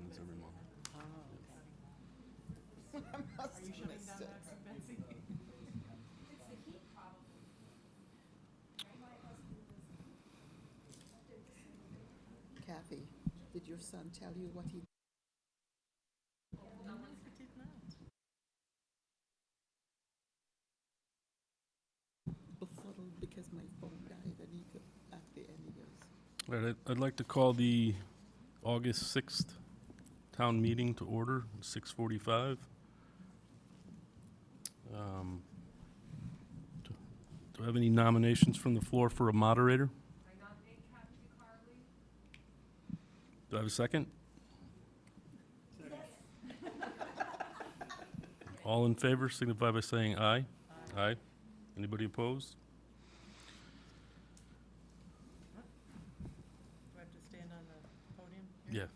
attendance every month. Oh, okay. I must Are you have shutting missed down it. that, Betsy? It's the heat, probably. My husband is, did the same thing. Kathy, did your son tell you what he No, he did not. befuddled because my phone died and he could, at the end he goes, All right, I'd like to call the August 6th town meeting to order, 6:45. Do I have any nominations from the floor for a moderator? I nominate Kathy DeCarly. Do I have a second? All in favor signify by saying aye. Aye. Anybody opposed? Do I have to stand on the podium here? Yeah.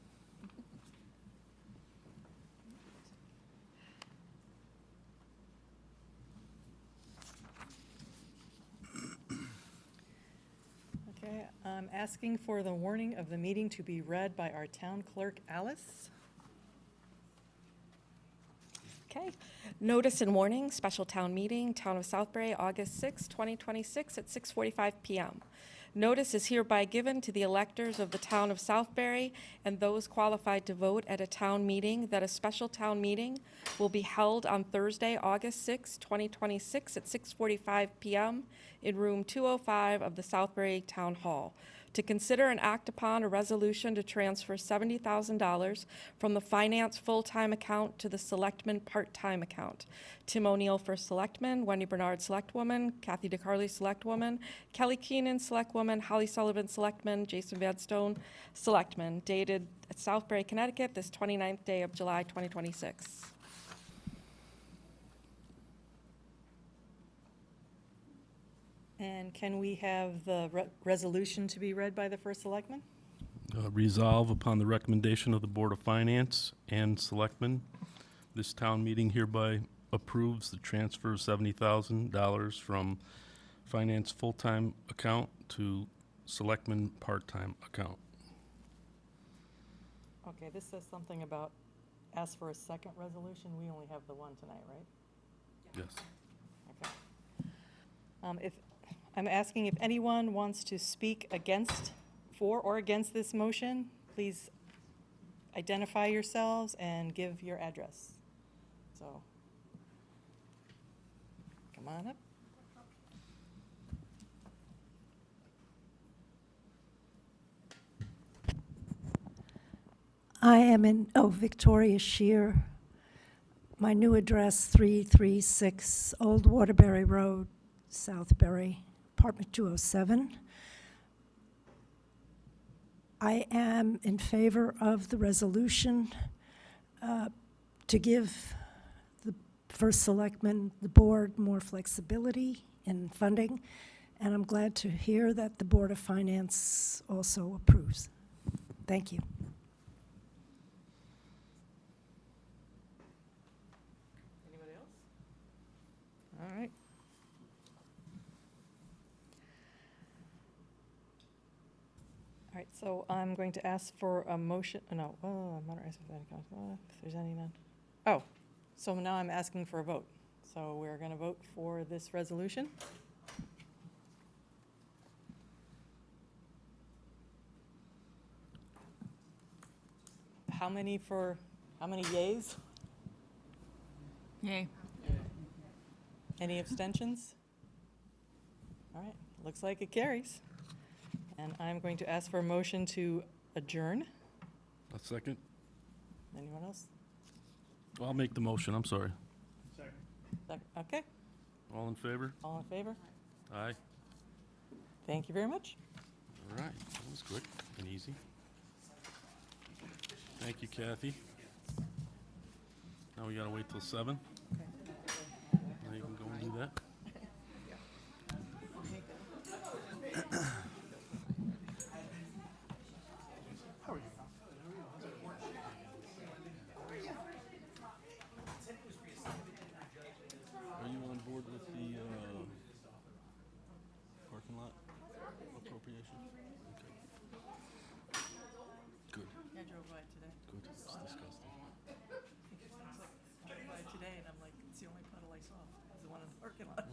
Okay, I'm asking for the warning of the meeting to be read by our town clerk, Alice. Okay. Notice and warning, special town meeting, Town of Southbury, August 6, 2026 at 6:45 PM. Notice is hereby given to the electors of the Town of Southbury and those qualified to vote at a town meeting that a special town meeting will be held on Thursday, August 6, 2026 at 6:45 PM in room 205 of the Southbury Town Hall, to consider and act upon a resolution to transfer $70,000 from the finance full-time account to the Selectmen part-time account. Tim O'Neill for Selectman, Wendy Bernard Selectwoman, Kathy DeCarly Selectwoman, Kelly Keenan Selectwoman, Holly Sullivan Selectman, Jason Vadstone Selectman, dated at Southbury, Connecticut, this 29th day of July, 2026. And can we have the resolution to be read by the first selectman? Resolve upon the recommendation of the Board of Finance and Selectmen, this town meeting hereby approves the transfer of $70,000 from finance full-time account to Selectmen part-time account. Okay, this says something about ask for a second resolution. We only have the one tonight, right? Yes. Okay. I'm asking if anyone wants to speak for or against this motion, please identify yourselves and give your address. So, come on up. I am in, Victoria Shear. My new address, 336 Old Waterbury Road, Southbury, apartment 207. I am in favor of the resolution to give the first selectman, the board, more flexibility in funding, and I'm glad to hear that the Board of Finance also approves. Thank you. Anybody else? All right. All right, so I'm going to ask for a motion, I'm not asking for any comments, if there's any none. Oh, so now I'm asking for a vote. So we're going to vote for this resolution. How many yays? Yay. Any abstentions? All right, looks like it carries. And I'm going to ask for a motion to adjourn. A second? Anyone else? Well, I'll make the motion, I'm sorry. Okay, All in favor? all in favor? Aye. Thank you very much. All right, that was quick and easy. Thank you, Kathy. Now we gotta wait till 7. Now you can go and do that. Are you on board with the parking lot appropriation? Okay. Good, I drove by today. good. It's the saw, was the one in the parking lot.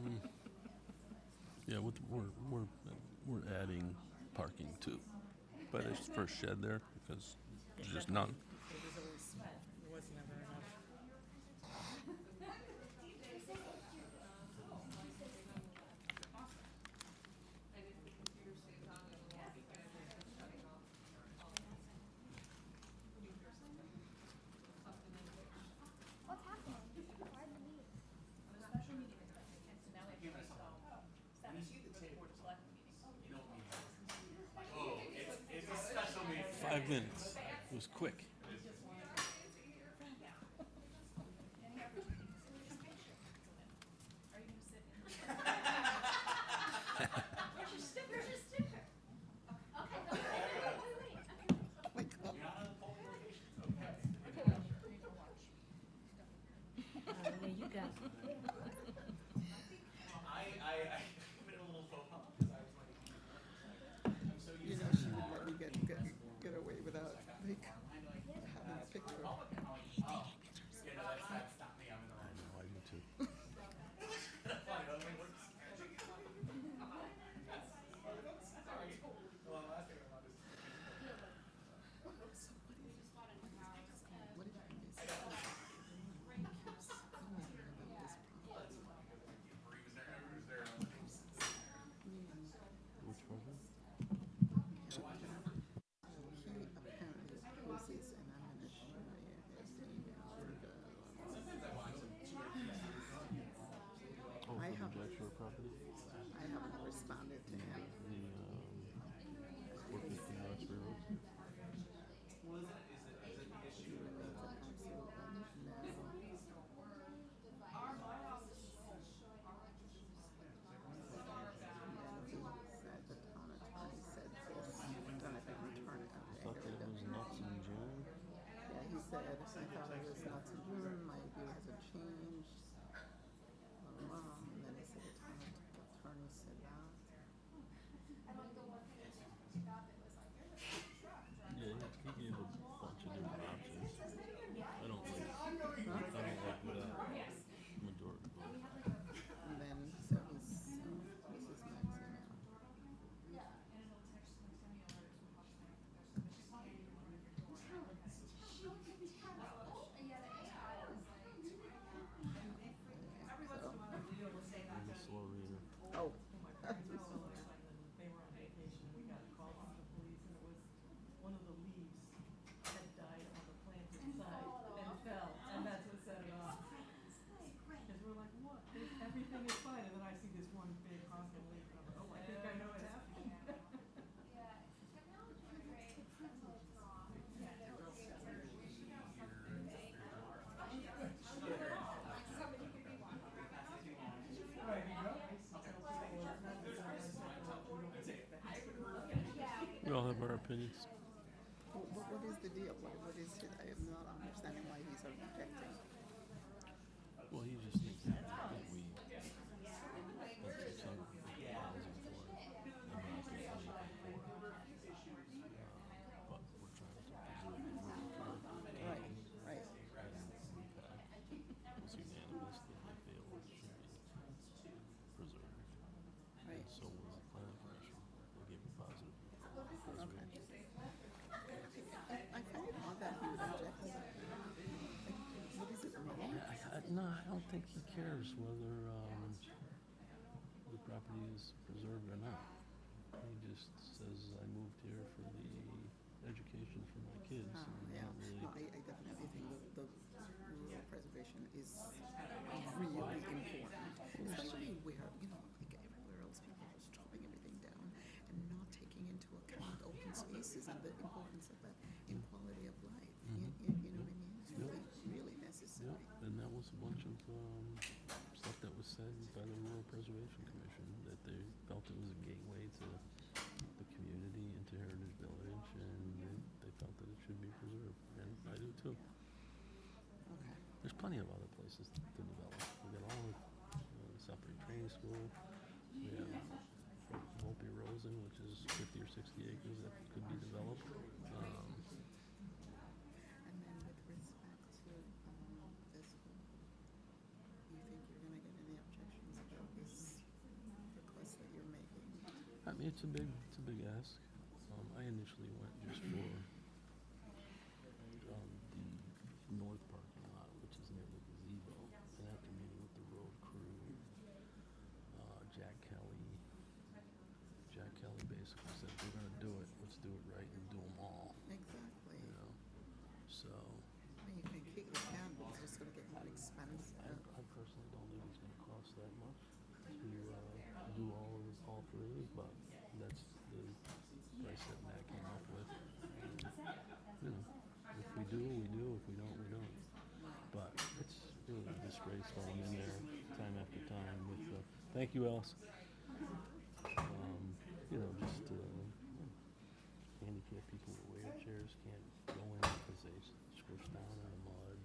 Yeah, we're adding parking too. But it's first shed there because there's just none. It was always small, there was never enough. Five minutes. It was quick. You know, she would let me get away without, like, having a picture. I know, I do too. What did I miss? Keeps emailing about this property. Which was it? He apparently opposes, and I'm gonna show you his email. Oh, I for have- the Jack Shore property? I haven't responded to him. The, working from Roxbury Road? Thought that was nuts in June. Yeah, he said, I thought it was not to June, my view hasn't changed. And then he said the town attorney said that. Yeah, he gave a bunch of different options. I don't like that majority vote. And then, so he's, this is Max's email. I'm a slow reader. Oh. They were on vacation, we got a call from the police, and it was one of the leaves had died on the planted side and fell, and that's what set it off. Because we're like, what? Everything is fine, and then I see this one big honking leaf, and I'm like, oh, I think I know what happened. We all have our opinions. What is the deal? What is it? I am not understanding why he's objecting. Well, he just thinks that we spent $600,000 for it and not get anything for it. But we're trying to preserve the rural character. Right, right. And it was unanimous that they feel it should be preserved. Right. And so was the planning commission. They gave a positive. Okay. I find it odd that he would object. Like, what is it wrong? No, I don't think he cares whether the property is preserved or not. He just says, I moved here for the education for my kids. Oh, And yeah. not really, No, I definitely think the rural preservation is really important. Especially where, you know, like everywhere else, people are just chopping everything down and not taking into account open spaces and the importance of that in quality of life. You know what I mean? It's really, really necessary. yeah, and that was a bunch of stuff that was said by the Rural Preservation Commission, that they felt it was a gateway to the community, into Heritage Village, and they felt that it should be preserved. And I do too. Okay. There's plenty of other places to develop. We got all of the Southbury Training School. We have Volpe Rosen, which is 50 or 60 acres that could be developed. And then with respect to this, you think you're gonna mean, it's a big ask. I initially went just for, the north parking lot, which is near the gazebo. And after meeting with the road crew, Jack Kelly basically said, if we're gonna do it, let's do it right and do them all, Exactly. you know? So, I mean, you can kick the can, but it's just gonna get more expensive. I personally don't think it's gonna cost that much to, do all three, but that's the price that Matt came up with. You know, if we do, we do, if we don't, we don't. But it's really a disgrace while I'm in there time after time with, thank you, Alice. You know, just, handicapped people with wheelchairs can't go in because they squish down in the mud.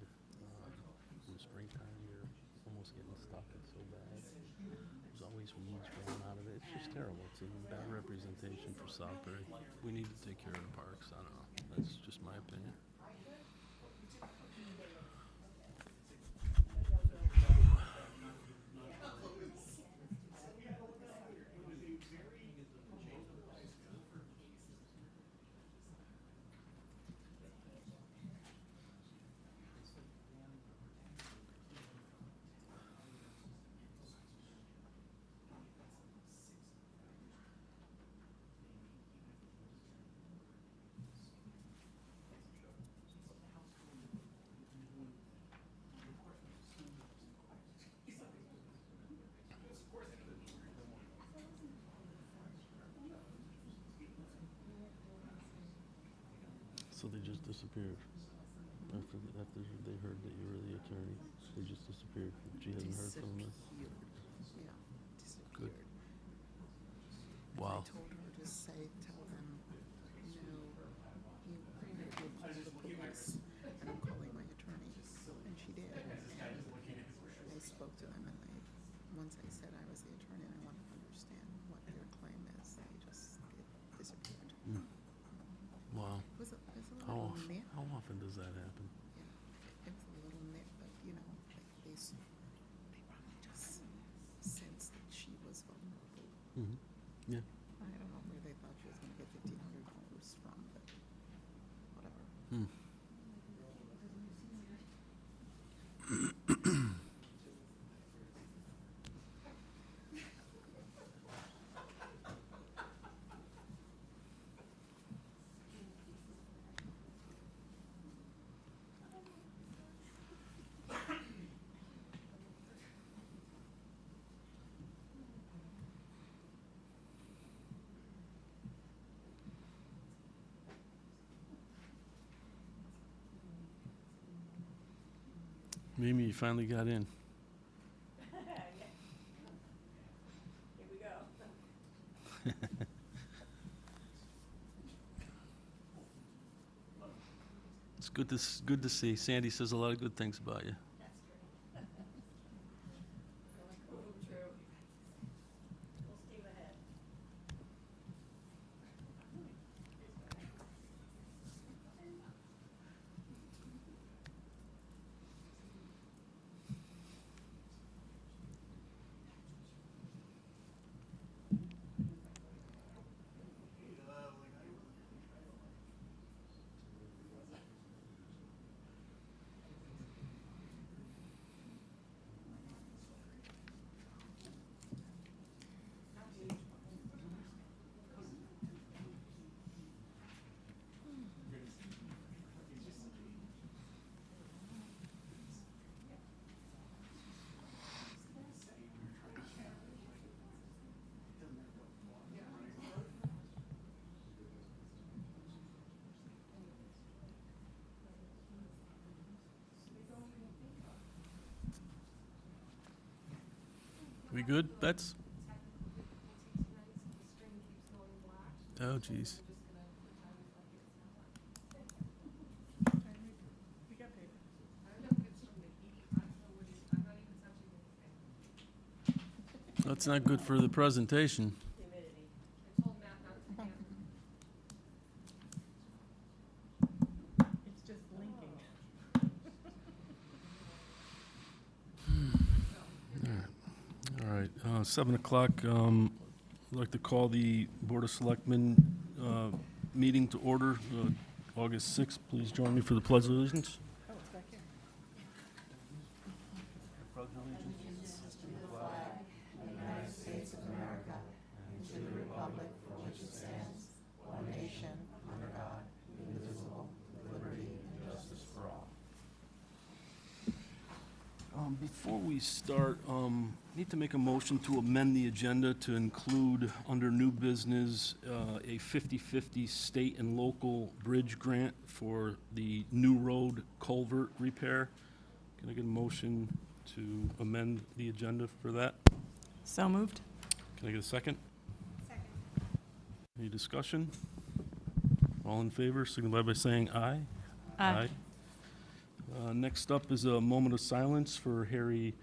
In the springtime, you're almost getting stuck, it's so bad. There's always weeds growing out of it, it's just terrible, it's a bad representation for Southbury. We need to take care of the parks, I don't know, that's just my opinion. So they just disappeared. After they heard that you were the attorney, they just disappeared. She hasn't heard from them. Yeah, disappeared. Wow. I told her to tell them, you call the police, and I'm calling my attorney. And she did. And I spoke to them, and once I said I was the attorney and I wanted to understand what their claim is, they just disappeared. Wow. It was a little nit. How often does that happen? Yeah, it was a little nit, but like they probably just sensed that she was vulnerable. Mm-hmm. Yeah. I don't know where they thought she was going to get $1,500 from, but whatever. Hmm. Mimi, you finally got in. Here we go. It's good to see. Sandy says a lot of good things about you. True. Full steam ahead. We good, Bets? Oh, jeez. That's not good for the presentation. Humidity. I told Matt not to get It's just blinking. All right, 7 o'clock, I'd like to call the Board of Selectmen meeting to order, August 6th. Please join me for the Pledge of Allegiance. Oh, it's back here. Before we start, need to make a motion to amend the agenda to include, under new business, a 50/50 state and local bridge grant for the New Road culvert repair. Can I get a motion to amend the agenda for that? So moved? Can I get a second? Second. Any discussion? All in favor, signify by saying aye. Aye. Next up is a moment of silence for Harry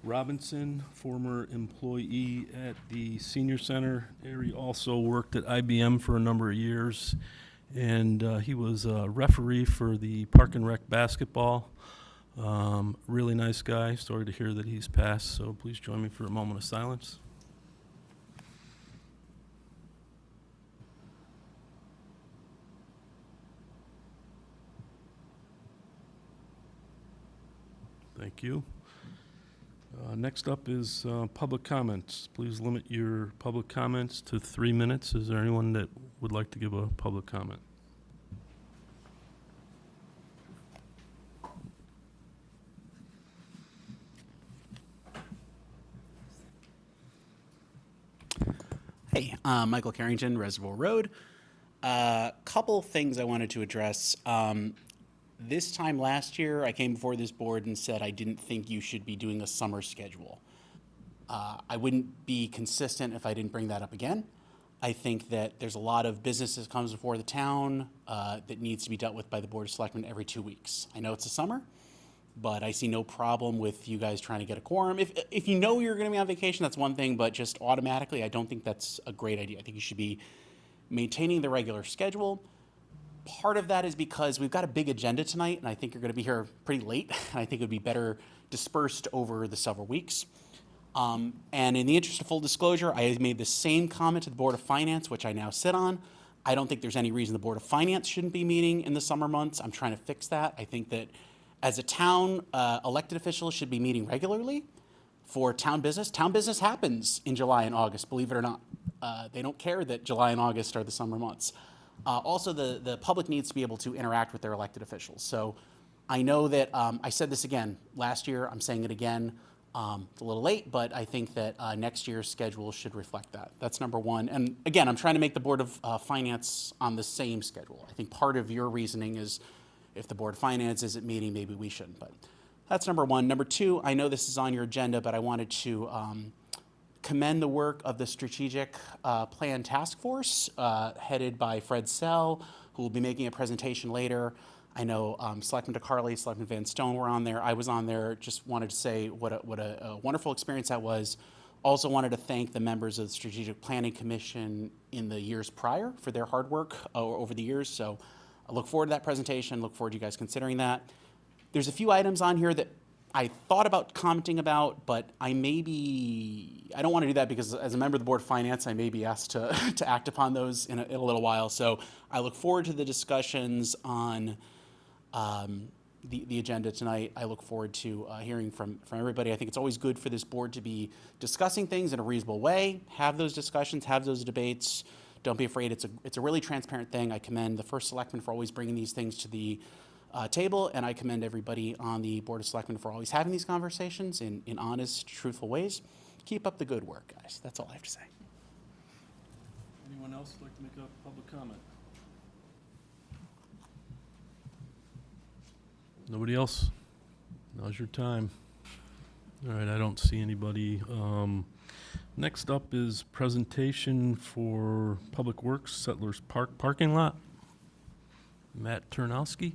Robinson, former employee at the senior center. Harry also worked at IBM for a number of years, and he was a referee for the Park and Rec basketball. Really nice guy. Sorry to hear that he's passed, so please join me for a moment of silence. Thank you. Next up is public comments. Please limit your public comments to 3 minutes. Is there anyone that would like to give a public comment? Hey, Michael Carrington, Reservoir Road. Couple things I wanted to address. This time last year, I came before this board and said I didn't think you should be doing a summer schedule. I wouldn't be consistent if I didn't bring that up again. I think that there's a lot of business that comes before the town that needs to be dealt with by the Board of Selectmen every 2 weeks. I know it's the summer, but I see no problem with you guys trying to get a quorum. If you know you're going to be on vacation, that's one thing, but just automatically, I don't think that's a great idea. I think you should be maintaining the regular schedule. Part of that is because we've got a big agenda tonight, and I think you're going to be here pretty late, and I think it would be better dispersed over the several weeks. And in the interest of full disclosure, I made the same comment to the Board of Finance, which I now sit on. I don't think there's any reason the Board of Finance shouldn't be meeting in the summer months. I'm trying to fix that. I think that as a town, elected officials should be meeting regularly for town business. Town business happens in July and August, believe it or not. They don't care that July and August are the summer months. Also, the public needs to be able to interact with their elected officials. So I know that I said this again last year. I'm saying it again. It's a little late, but I think that next year's schedule should reflect that. That's number one. And again, I'm trying to make the Board of Finance on the same schedule. I think part of your reasoning is if the Board of Finance isn't meeting, maybe we shouldn't. But that's number one. Number two, I know this is on your agenda, but I wanted to commend the work of the Strategic Plan Task Force, headed by Fred Sell, who will be making a presentation later. I know Selectman DeCarly, Selectman Van Stone were on there. I was on there. Just wanted to say what a wonderful experience that was. Also wanted to thank the members of the Strategic Planning Commission in the years prior for their hard work over the years. So I look forward to that presentation. Look forward to you guys considering that. There's a few items on here that I thought about commenting about, but I don't want to do that because as a member of the Board of Finance, I may be asked to act upon those in a little while. So I look forward to the discussions on the agenda tonight. I look forward to hearing from everybody. I think it's always good for this board to be discussing things in a reasonable way, have those discussions, have those debates. Don't be afraid. It's a really transparent thing. I commend the first selectman for always bringing these things to the table, and I commend everybody on the Board of Selectmen for always having these conversations in honest, truthful ways. Keep up the good work, guys. That's all I have to say. Anyone else like to make a public comment? Nobody else? Now's your time. All right, I don't see anybody. Next up is presentation for Public Works Settlers Park parking lot. Matt Turnowski.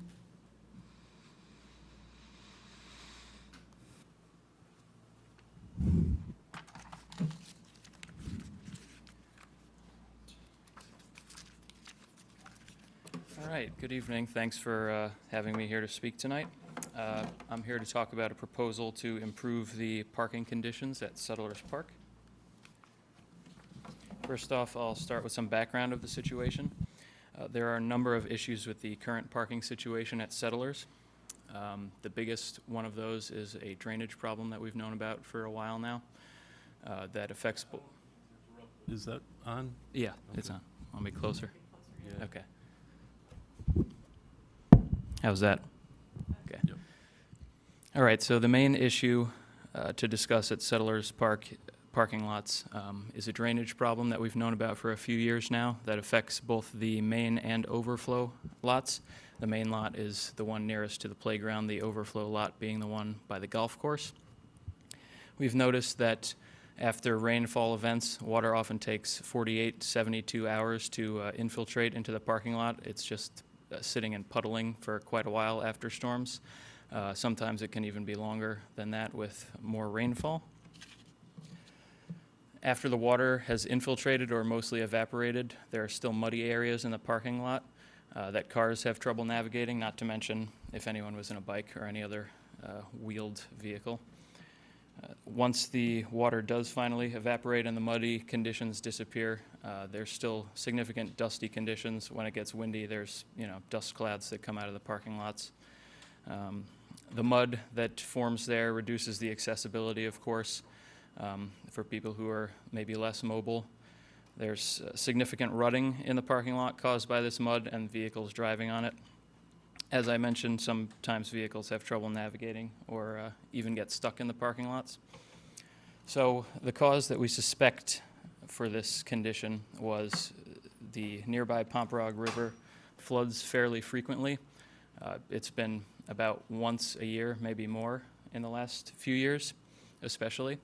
All right, good evening. Thanks for having me here to speak tonight. I'm here to talk about a proposal to improve the parking conditions at Settlers Park. First off, I'll start with some background of the situation. There are a number of issues with the current parking situation at Settlers. The biggest one of those is a drainage problem that we've known about for a while now that affects. Is that on? Yeah, it's Okay. on. Want me closer? Yeah. Okay. How's that? Okay. Yep. All right, so the main issue to discuss at Settlers Park parking lots is a drainage problem that we've known about for a few years now that affects both the main and overflow lots. The main lot is the one nearest to the playground, the overflow lot being the one by the golf course. We've noticed that after rainfall events, water often takes 48 to 72 hours to infiltrate into the parking lot. It's just sitting and puddling for quite a while after storms. Sometimes it can even be longer than that with more rainfall. After the water has infiltrated or mostly evaporated, there are still muddy areas in the parking lot that cars have trouble navigating, not to mention if anyone was in a bike or any other wheeled vehicle. Once the water does finally evaporate and the muddy conditions disappear, there's still significant dusty conditions. When it gets windy, there's dust clouds that come out of the parking lots. The mud that forms there reduces the accessibility, of course, for people who are maybe less mobile. There's significant rutting in the parking lot caused by this mud and vehicles driving on it. As I mentioned, sometimes vehicles have trouble navigating or even get stuck in the parking lots. So the cause that we suspect for this condition was the nearby Pomperaug River floods fairly frequently. It's been about once a year, maybe more, in the last few years, especially.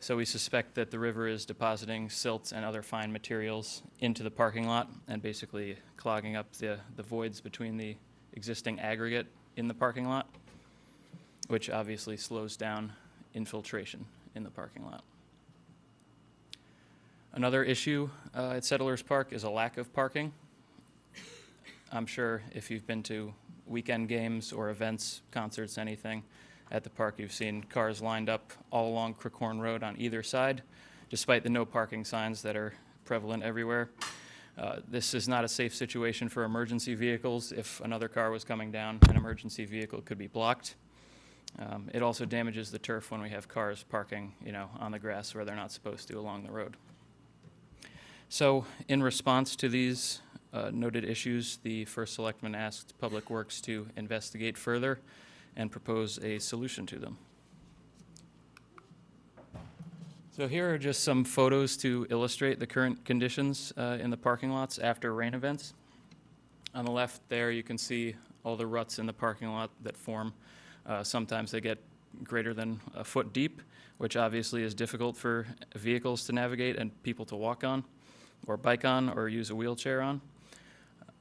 So we suspect that the river is depositing silt and other fine materials into the parking lot and basically clogging up the voids between the existing aggregate in the parking lot, which obviously slows down infiltration in the parking lot. Another issue at Settlers Park is a lack of parking. I'm sure if you've been to weekend games or events, concerts, anything, at the park, you've seen cars lined up all along Crickhorn Road on either side, despite the no parking signs that are prevalent everywhere. This is not a safe situation for emergency vehicles. If another car was coming down, an emergency vehicle could be blocked. It also damages the turf when we have cars parking, on the grass where they're not supposed to along the road. So, in response to these noted issues, the First Selectman asked Public Works to investigate further and propose a solution to them. So here are just some photos to illustrate the current conditions in the parking lots after rain events. On the left there, you can see all the ruts in the parking lot that form. Sometimes they get greater than a foot deep, which obviously is difficult for vehicles to navigate and people to walk on, or bike on, or use a wheelchair on.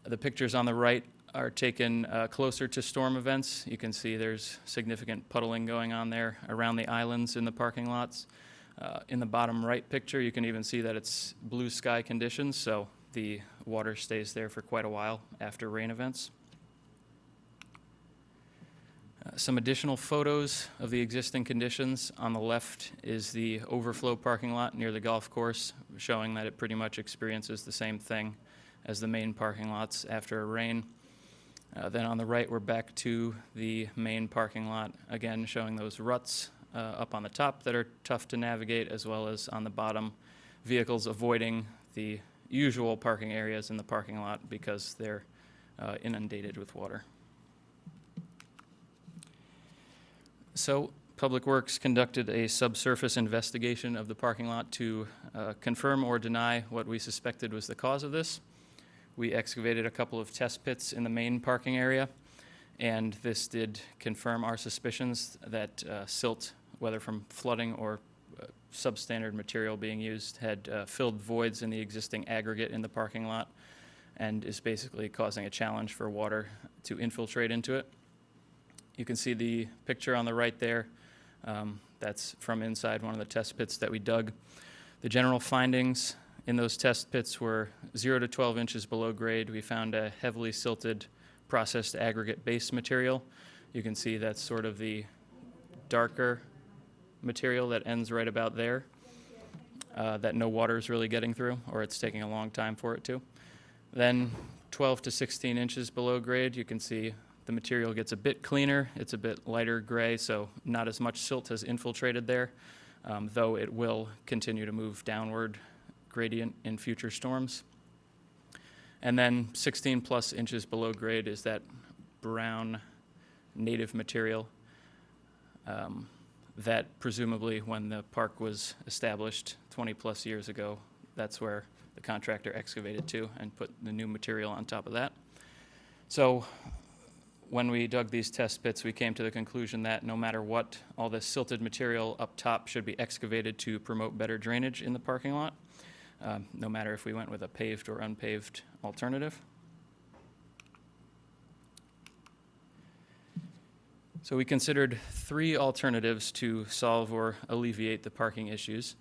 The pictures on the right are taken closer to storm events. You can see there's significant puddling going on there around the islands in the parking lots. In the bottom right picture, you can even see that it's blue sky conditions, so the water stays there for quite a while after rain events. Some additional photos of the existing conditions. On the left is the overflow parking lot near the golf course, showing that it pretty much experiences the same thing as the main parking lots after a rain. Then on the right, we're back to the main parking lot, again showing those ruts up on the top that are tough to navigate, as well as on the bottom, vehicles avoiding the usual parking areas in the parking lot because they're inundated with water. So Public Works conducted a subsurface investigation of the parking lot to confirm or deny what we suspected was the cause of this. We excavated a couple of test pits in the main parking area, and this did confirm our suspicions that silt, whether from flooding or substandard material being used, had filled voids in the existing aggregate in the parking lot and is basically causing a challenge for water to infiltrate into it. You can see the picture on the right there. That's from inside one of the test pits that we dug. The general findings in those test pits were 0 to 12 inches below grade. We found a heavily silted processed aggregate base material. You can see that's sort of the darker material that ends right about there. that no water is really getting through, or it's taking a long time for it to. Then 12 to 16 inches below grade, you can see the material gets a bit cleaner. It's a bit lighter gray, so not as much silt has infiltrated there, though it will continue to move downward gradient in future storms. And then 16 plus inches below grade is that brown native material that presumably when the park was established 20 plus years ago, that's where the contractor excavated to and put the new material on top of that. So when we dug these test pits, we came to the conclusion that no matter what, all this silted material up top should be excavated to promote better drainage in the parking lot, no matter if we went with a paved or unpaved alternative. So we considered 3 alternatives to solve or alleviate the parking issues.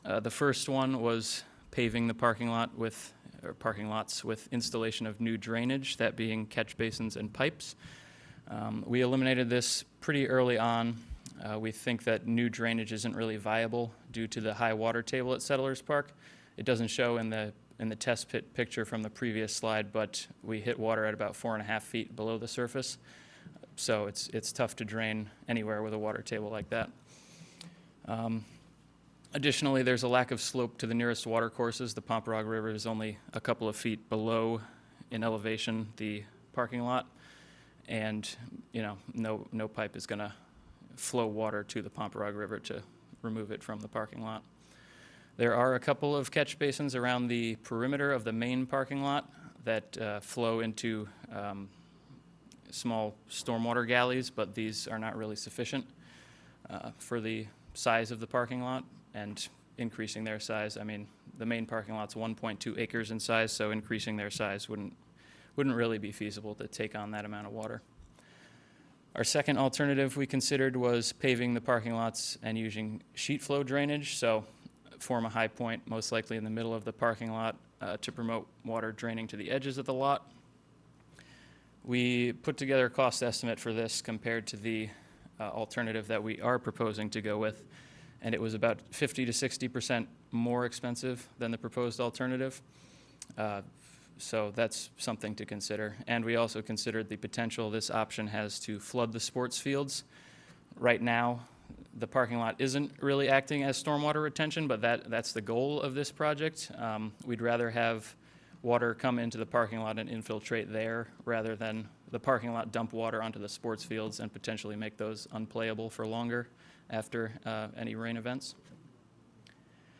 The first one was paving the parking lot with, or parking lots with installation of new drainage, that being catch basins and pipes. We eliminated this pretty early on. We think that new drainage isn't really viable due to the high water table at Settlers Park. It doesn't show in the test pit picture from the previous slide, but we hit water at about 4.5 feet below the surface. So it's tough to drain anywhere with a water table like that. Additionally, there's a lack of slope to the nearest water courses. The Pomperaug River is only a couple of feet below in elevation the parking lot, and no pipe is going to flow water to the Pomperaug River to remove it from the parking lot. There are a couple of catch basins around the perimeter of the main parking lot that flow into small stormwater galleys, but these are not really sufficient for the size of the parking lot and increasing their size. I mean, the main parking lot's 1.2 acres in size, so increasing their size wouldn't really be feasible to take on that amount of water. Our second alternative we considered was paving the parking lots and using sheet flow drainage, so form a high point, most likely in the middle of the parking lot, to promote water draining to the edges of the lot. We put together a cost estimate for this compared to the alternative that we are proposing to go with, and it was about 50 to 60% more expensive than the proposed alternative. So that's something to consider. And we also considered the potential this option has to flood the sports fields. Right now, the parking lot isn't really acting as stormwater retention, but that's the goal of this project. We'd rather have water come into the parking lot and infiltrate there rather than the parking lot dump water onto the sports fields and potentially make those unplayable for longer after any rain events.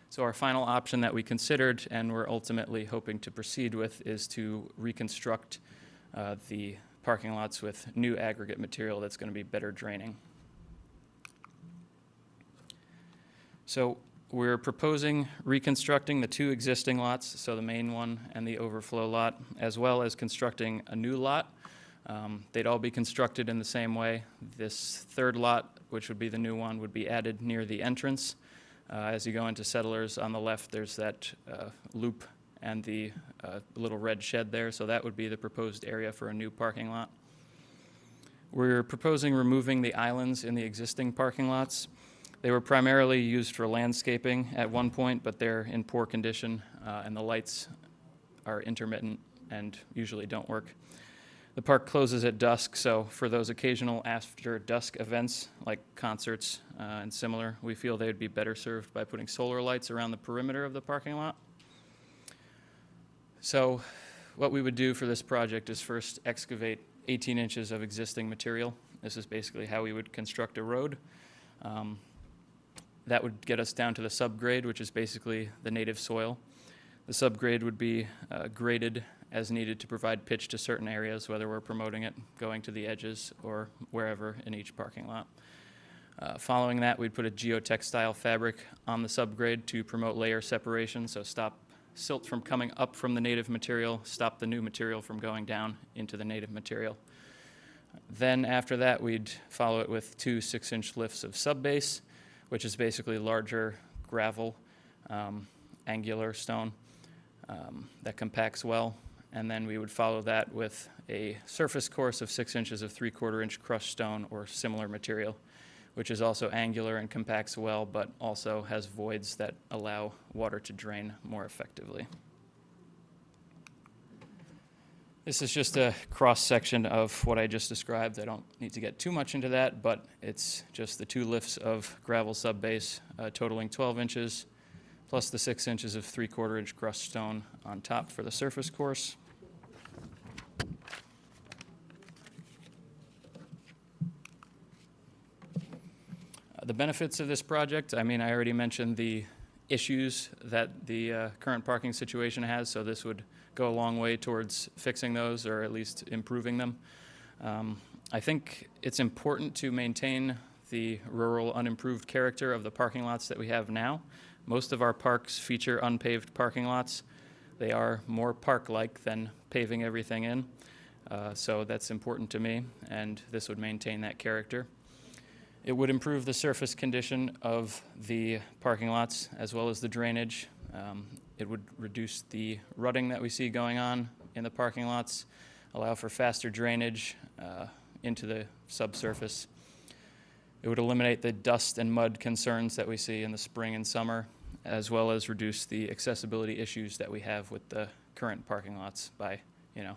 So our final option that we considered and we're ultimately hoping to proceed with is to reconstruct the parking lots with new aggregate material that's going to be better draining. So we're proposing reconstructing the 2 existing lots, so the main one and the overflow lot, as well as constructing a new lot. They'd all be constructed in the same way. This third lot, which would be the new one, would be added near the entrance. As you go into Settlers on the left, there's that loop and the little red shed there, so that would be the proposed area for a new parking lot. We're proposing removing the islands in the existing parking lots. They were primarily used for landscaping at one point, but they're in poor condition, and the lights are intermittent and usually don't work. The park closes at dusk, so for those occasional after dusk events like concerts and similar, we feel they would be better served by putting solar lights around the perimeter of the parking lot. So what we would do for this project is first excavate 18 inches of existing material. This is basically how we would construct a road. That would get us down to the subgrade, which is basically the native soil. The subgrade would be graded as needed to provide pitch to certain areas, whether we're promoting it, going to the edges, or wherever in each parking lot. Following that, we'd put a geotextile fabric on the subgrade to promote layer separation, so stop silt from coming up from the native material, stop the new material from going down into the native material. Then after that, we'd follow it with 2 6-inch lifts of subbase, which is basically larger gravel, angular stone that compacts well. And then we would follow that with a surface course of 6 inches of 3/4 inch crushed stone or similar material, which is also angular and compacts well, but also has voids that allow water to drain more effectively. This is just a cross-section of what I just described. I don't need to get too much into that, but it's just the 2 lifts of gravel subbase totaling 12 inches, plus the 6 inches of 3/4 inch crushed stone on top for the surface course. The benefits of this project, I mean, I already mentioned the issues that the current parking situation has, so this would go a long way towards fixing those or at least improving them. I think it's important to maintain the rural unimproved character of the parking lots that we have now. Most of our parks feature unpaved parking lots. They are more park-like than paving everything in, so that's important to me, and this would maintain that character. It would improve the surface condition of the parking lots as well as the drainage. It would reduce the rutting that we see going on in the parking lots, allow for faster drainage into the subsurface. It would eliminate the dust and mud concerns that we see in the spring and summer, as well as reduce the accessibility issues that we have with the current parking lots by,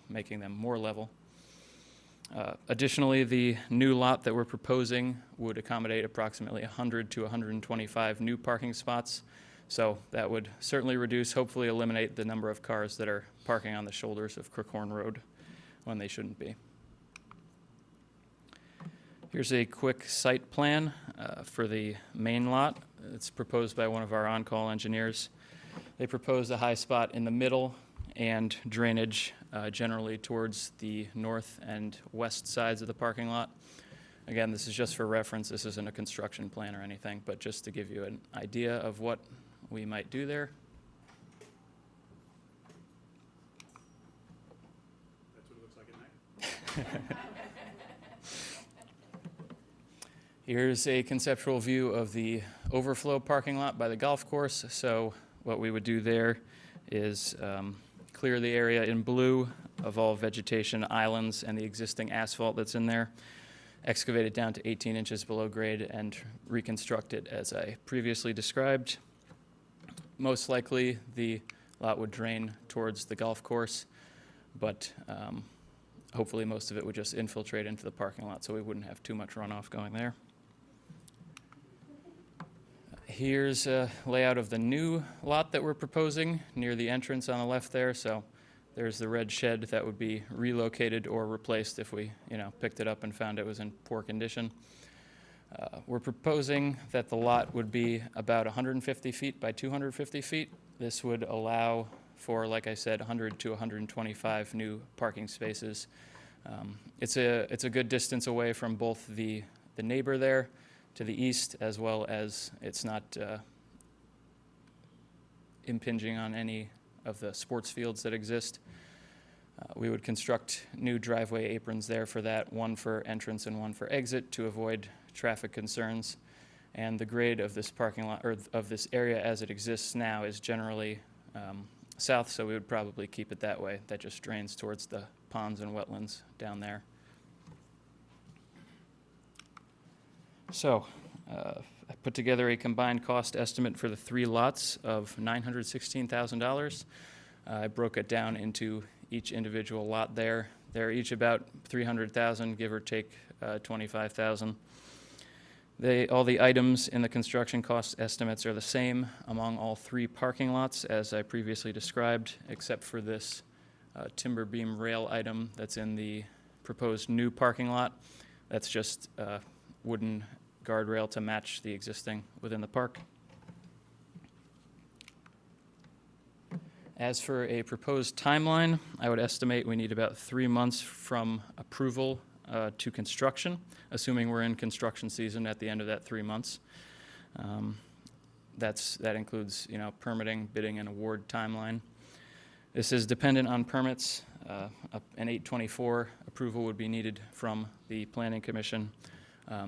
making them more level. Additionally, the new lot that we're proposing would accommodate approximately 100 to 125 new parking spots. So that would certainly reduce, hopefully eliminate the number of cars that are parking on the shoulders of Crookhorn Road when they shouldn't be. Here's a quick site plan for the main lot. It's proposed by one of our on-call engineers. They proposed a high spot in the middle and drainage generally towards the north and west sides of the parking lot. Again, this is just for reference. This isn't a construction plan or anything, but just to give you an idea of what we might do there. That's what it looks like at night. Here's a conceptual view of the overflow parking lot by the golf course. So what we would do there is clear the area in blue of all vegetation, islands, and the existing asphalt that's in there, excavate it down to 18 inches below grade, and reconstruct it as I previously described. Most likely, the lot would drain towards the golf course, but hopefully most of it would just infiltrate into the parking lot, so we wouldn't have too much runoff going there. Here's a layout of the new lot that we're proposing near the entrance on the left there. So there's the red shed that would be relocated or replaced if we, picked it up and found it was in poor condition. We're proposing that the lot would be about 150 feet by 250 feet. This would allow for, like I said, 100 to 125 new parking spaces. It's a good distance away from both the neighbor there to the east, as well as it's not impinging on any of the sports fields that exist. We would construct new driveway aprons there for that, one for entrance and one for exit to avoid traffic concerns. And the grade of this parking lot, or of this area as it exists now, is generally south, so we would probably keep it that way. That just drains towards the ponds and wetlands down there. So, I put together a combined cost estimate for the 3 lots of $916,000. I broke it down into each individual lot there. They're each about $300,000, give or take $25,000. All the items in the construction cost estimates are the same among all 3 parking lots, as I previously described, except for this timber beam rail item that's in the proposed new parking lot. That's just wooden guardrail to match the existing within the park. As for a proposed timeline, I would estimate we need about 3 months from approval to construction, assuming we're in construction season at the end of that 3 months. That includes, permitting, bidding, and award timeline. This is dependent on permits. An 824 approval would be needed from the Planning Commission,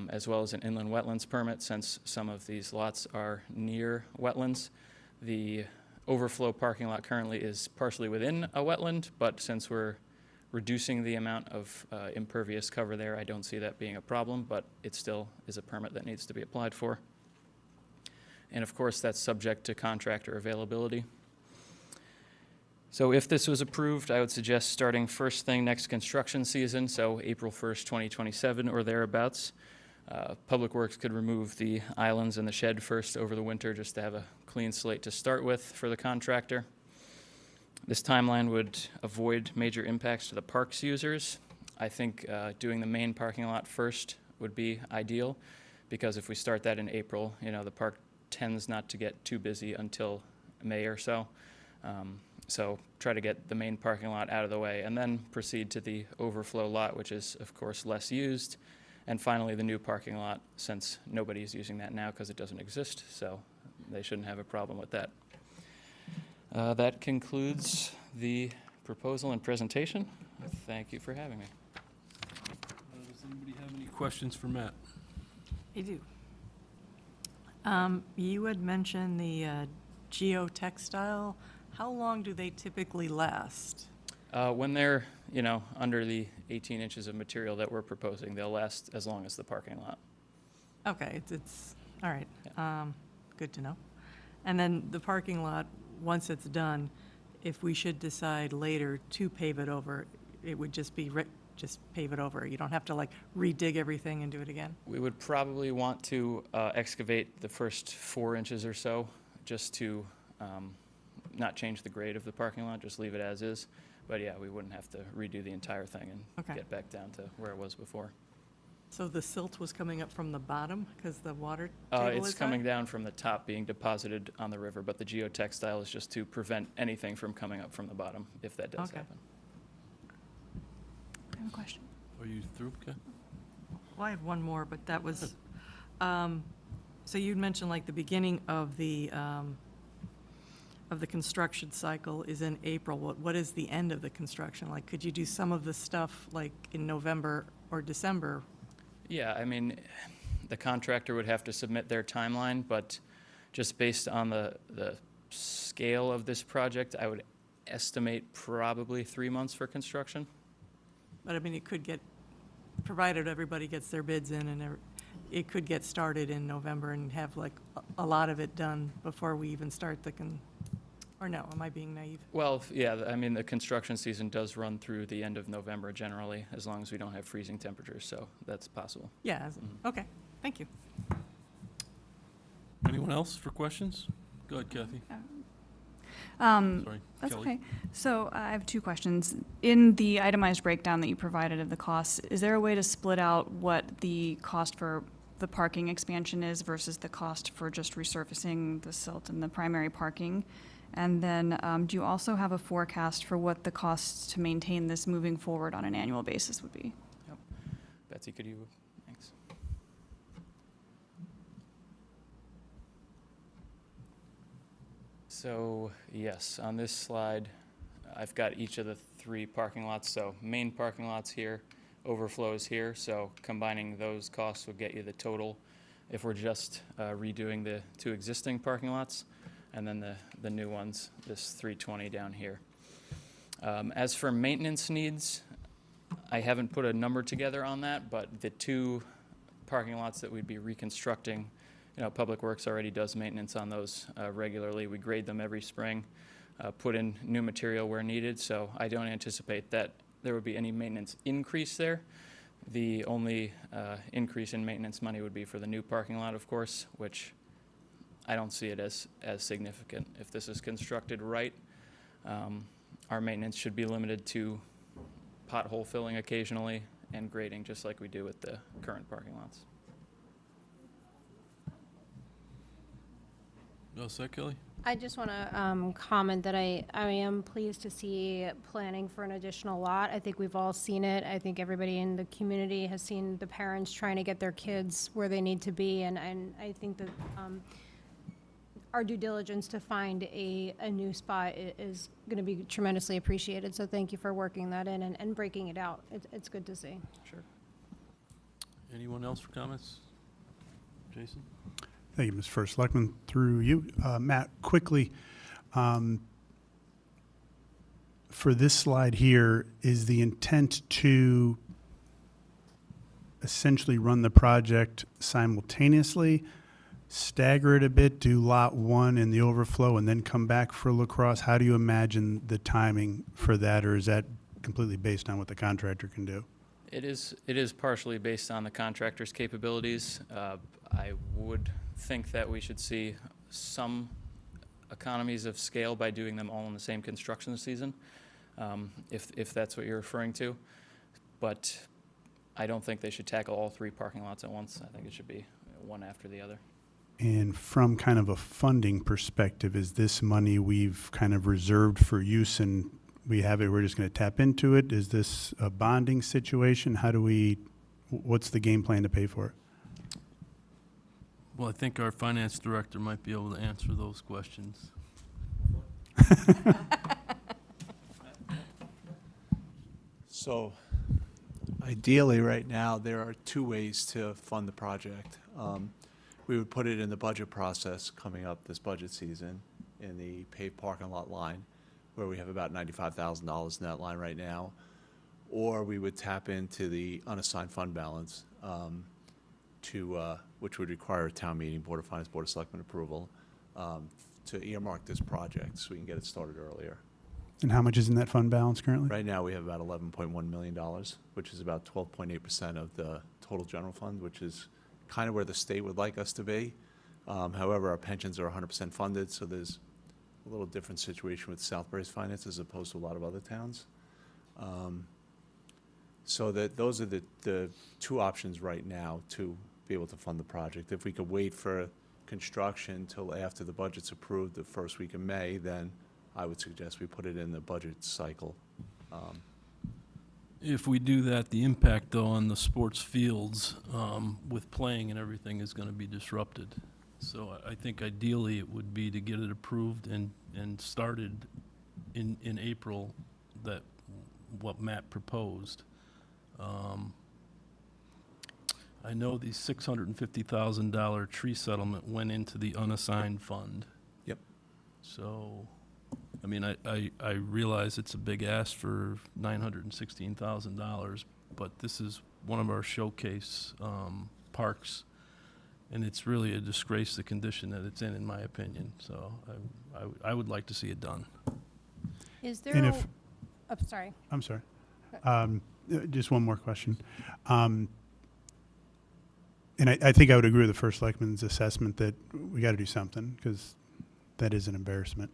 as well as an inland wetlands permit, since some of these lots are near wetlands. The overflow parking lot currently is partially within a wetland, but since we're reducing the amount of impervious cover there, I don't see that being a problem, but it still is a permit that needs to be applied for. And of course, that's subject to contractor availability. So if this was approved, I would suggest starting first thing next construction season, so April 1st, 2027 or thereabouts. Public Works could remove the islands and the shed first over the winter just to have a clean slate to start with for the contractor. This timeline would avoid major impacts to the park's users. I think doing the main parking lot first would be ideal, because if we start that in April, the park tends not to get too busy until May or so. So try to get the main parking lot out of the way and then proceed to the overflow lot, which is, of course, less used. And finally, the new parking lot, since nobody's using that now because it doesn't exist, so they shouldn't have a problem with that. That concludes the proposal and presentation. Thank you for having me. Does anybody have any questions for Matt? I do. You had mentioned the geotextile. How long do they typically last? When they're, under the 18 inches of material that we're proposing, they'll last as long as the parking lot. Okay, it's all right. Good to know. And then the parking lot, once it's done, if we should decide later to pave it over, it would just be just pave it over. You don't have to like redig everything and do it again. We would probably want to excavate the first 4 inches or so, just to not change the grade of the parking lot, just leave it as is. But yeah, we wouldn't have to redo the entire thing and Okay. get back down to where it was before. So the silt was coming up from the bottom because the water table is It's high? coming down from the top, being deposited on the river, but the geotextile is just to prevent anything from coming up from the bottom, if that does Okay. happen. I have a question. Are you through, Ken? Well, I had one more, but that was, so you'd mentioned like the beginning of the construction cycle is in April. What is the end of the construction? Like, could you do some of the stuff like in November or December? Yeah, I mean, the contractor would have to submit their timeline, but just based on the scale of this project, I would estimate probably 3 months for construction. But I mean, it could get, provided everybody gets their bids in and it could get started in November and have like a lot of it done before we even start or no, am I being naive? Well, yeah, I mean, the construction season does run through the end of November generally, as long as we don't have freezing temperatures, so that's possible. Yeah, Mhm. okay, thank you. Anyone else for questions? Go ahead, Kathy. Sorry, That's Kelly. okay. So I have two questions. In the itemized breakdown that you provided of the costs, is there a way to split out what the cost for the parking expansion is versus the cost for just resurfacing the silt and the primary parking? And then do you also have a forecast for what the costs to maintain this moving forward on an annual basis would be? Betsy, could you, thanks. So, yes, on this slide, I've got each of the 3 parking lots. So main parking lots here, overflows here. So combining those costs would get you the total if we're just redoing the 2 existing parking lots. And then the new ones, this 320 down here. As for maintenance needs, I haven't put a number together on that, but the 2 parking lots that we'd be reconstructing, Public Works already does maintenance on those regularly. We grade them every spring, put in new material where needed, so I don't anticipate that there would be any maintenance increase there. The only increase in maintenance money would be for the new parking lot, of course, which I don't see it as significant. If this is constructed right, our maintenance should be limited to pothole filling occasionally and grading, just like we do with the current parking lots. You all set, Kelly? I just want to comment that I am pleased to see planning for an additional lot. I think we've all seen it. I think everybody in the community has seen the parents trying to get their kids where they need to be, and I think that our due diligence to find a new spot is going to be tremendously appreciated. So thank you for working that in and breaking it out. It's good to see. Sure. Anyone else for comments? Jason? Thank you, Mr. First Selectman. Through you, Matt, quickly, for this slide here, is the intent to essentially run the project simultaneously, stagger it a bit, do lot one and the overflow, and then come back for La Crosse? How do you imagine the timing for that, or is that completely based on what the contractor can do? It is partially based on the contractor's capabilities. I would think that we should see some economies of scale by doing them all in the same construction season, if that's what you're referring to. But I don't think they should tackle all 3 parking lots at once. I think it should be one after the other. And from kind of a funding perspective, is this money we've kind of reserved for use and we have it, we're just going to tap into it? Is this a bonding situation? What's the game plan to pay for it? Well, I think our finance director might be able to answer those questions. So ideally, right now, there are 2 ways to fund the project. We would put it in the budget process coming up this budget season in the paved parking lot line, where we have about $95,000 in that line right now. Or we would tap into the unassigned fund balance, which would require a town meeting, Board of Finance, Board of Selectmen approval, to earmark this project so we can get it started earlier. And how much is in that fund balance currently? Right now, we have about $11.1 million, which is about 12.8% of the total general fund, which is kind of where the state would like us to be. However, our pensions are 100% funded, so there's a little different situation with Southbury's finance as opposed to a lot of other towns. So that those are the 2 options right now to be able to fund the project. If we could wait for construction till after the budget's approved the first week of May, then I would suggest we put it in the budget cycle. If we do that, the impact, though, on the sports fields with playing and everything is going to be disrupted. So I think ideally it would be to get it approved and started in April, that what Matt proposed. I know the $650,000 tree settlement went into the unassigned fund. Yep. So, I mean, I realize it's a big ask for $916,000, but this is one of our showcase parks, and it's really a disgrace, the condition that it's in my opinion. So I would like to see it done. Is there, And a- if- oh, sorry. I'm sorry. Just one more question. And I think I would agree with the First Selectman's assessment that we got to do something, because that is an embarrassment.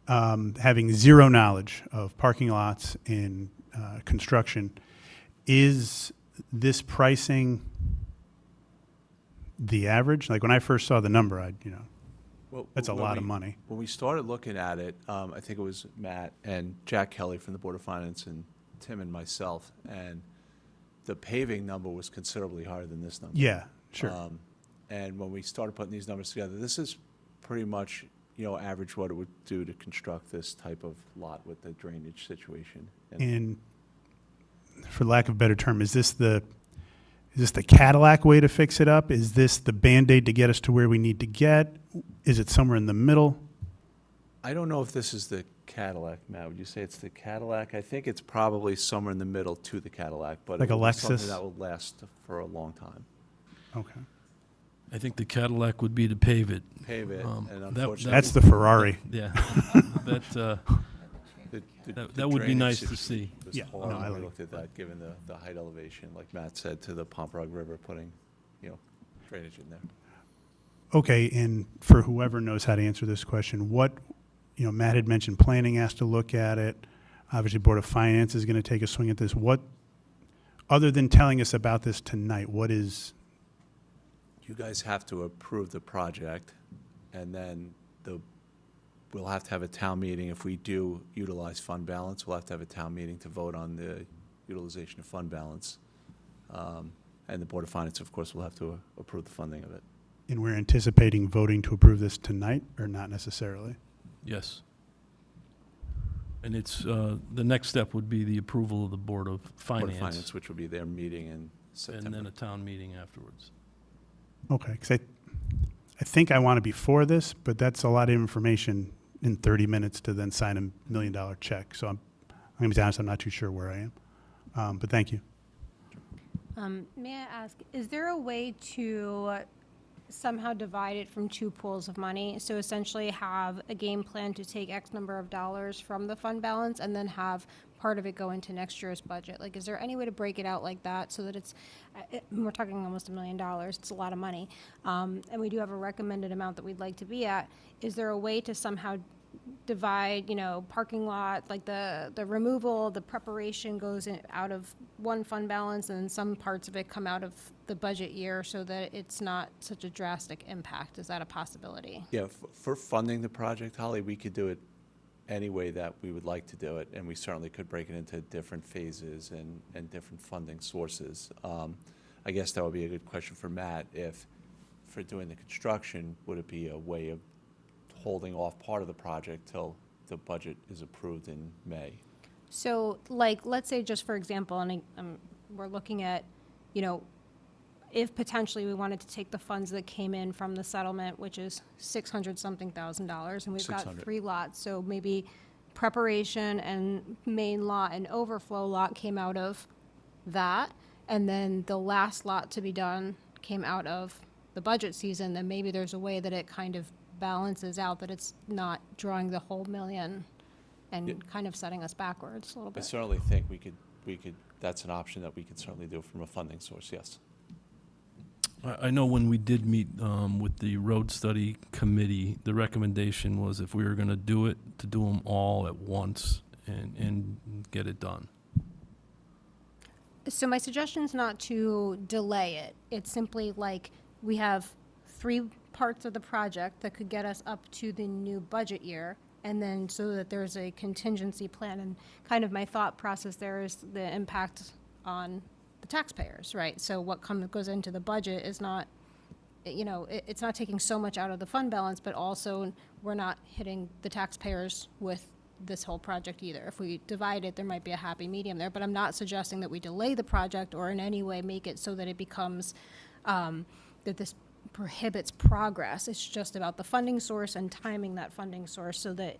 Having zero knowledge of parking lots and construction, is this pricing the average? Like, when I first saw the number, Well, that's a when lot of we- money. When we started looking at it, I think it was Matt and Jack Kelly from the Board of Finance and Tim and myself, and the paving number was considerably higher than this number. Yeah, sure. And when we started putting these numbers together, this is pretty much, average what it would do to construct this type of lot with the drainage situation. And for lack of a better term, is this the Cadillac way to fix it up? Is this the Band-Aid to get us to where we need to get? Is it somewhere in the middle? I don't know if this is the Cadillac, Matt. Would you say it's the Cadillac? I think it's probably somewhere in the middle to the Cadillac, but Like it a will be something Lexus? that will last for a long time. Okay. I think the Cadillac would be to pave it. Pave it, and that- unfortunately, That's the Ferrari. Yeah. That, the that would be drainage nice to situation see. was Yeah, horrible no, I when we like- looked at that, given the height elevation, like Matt said, to the Pompey River, putting, drainage in there. Okay, and for whoever knows how to answer this question, Matt had mentioned planning has to look at it. Obviously, Board of Finance is going to take a swing at this. Other than telling us about this tonight, You guys have to approve the project, and then we'll have to have a town meeting. If we do utilize fund balance, we'll have to have a town meeting to vote on the utilization of fund balance. And the Board of Finance, of course, will have to approve the funding of it. And we're anticipating voting to approve this tonight, or not necessarily? Yes. And it's, the next step would be the approval of the Board of Board of Finance, Finance, which will be their meeting in and September. then a town meeting afterwards. Okay, because I think I want to be for this, but that's a lot of information in 30 minutes to then sign $1 million check. So I'm going to be honest, I'm not too sure where I am. But thank you. May I ask, is there a way to somehow divide it from two pools of money? So essentially have a game plan to take X number of dollars from the fund balance and then have part of it go into next year's budget? Like, is there any way to break it out like that so that we're talking almost $1 million, it's a lot of money, and we do have a recommended amount that we'd like to be at. Is there a way to somehow divide, parking lot, like the removal, the preparation goes out of one fund balance and then some parts of it come out of the budget year so that it's not such a drastic impact? Is that a possibility? Yeah, for funding the project, Holly, we could do it any way that we would like to do it, and we certainly could break it into different phases and different funding sources. I guess that would be a good question for Matt. If, for doing the construction, would it be a way of holding off part of the project till the budget is approved in May? So, like, let's say just for example, and we're looking at, if potentially we wanted to take the funds that came in from the settlement, which is $600-something thousand, and we've got 600. 3 lots, so maybe preparation and main lot and overflow lot came out of that, and then the last lot to be done came out of the budget season, then maybe there's a way that it kind of balances out, that it's not drawing the whole $1 million and Yeah. kind of setting us backwards a little I bit. certainly think we could, that's an option that we could certainly do from a funding source, yes. I know when we did meet with the road study committee, the recommendation was if we were going to do it, to do them all at once and get it done. So my suggestion is not to delay it. It's simply like we have 3 parts of the project that could get us up to the new budget year, and then so that there's a contingency plan. And kind of my thought process there is the impact on the taxpayers, right? So what goes into the budget is not, it's not taking so much out of the fund balance, but also we're not hitting the taxpayers with this whole project either. If we divide it, there might be a happy medium there, but I'm not suggesting that we delay the project or in any way make it so that it becomes, that this prohibits progress. It's just about the funding source and timing that funding source so that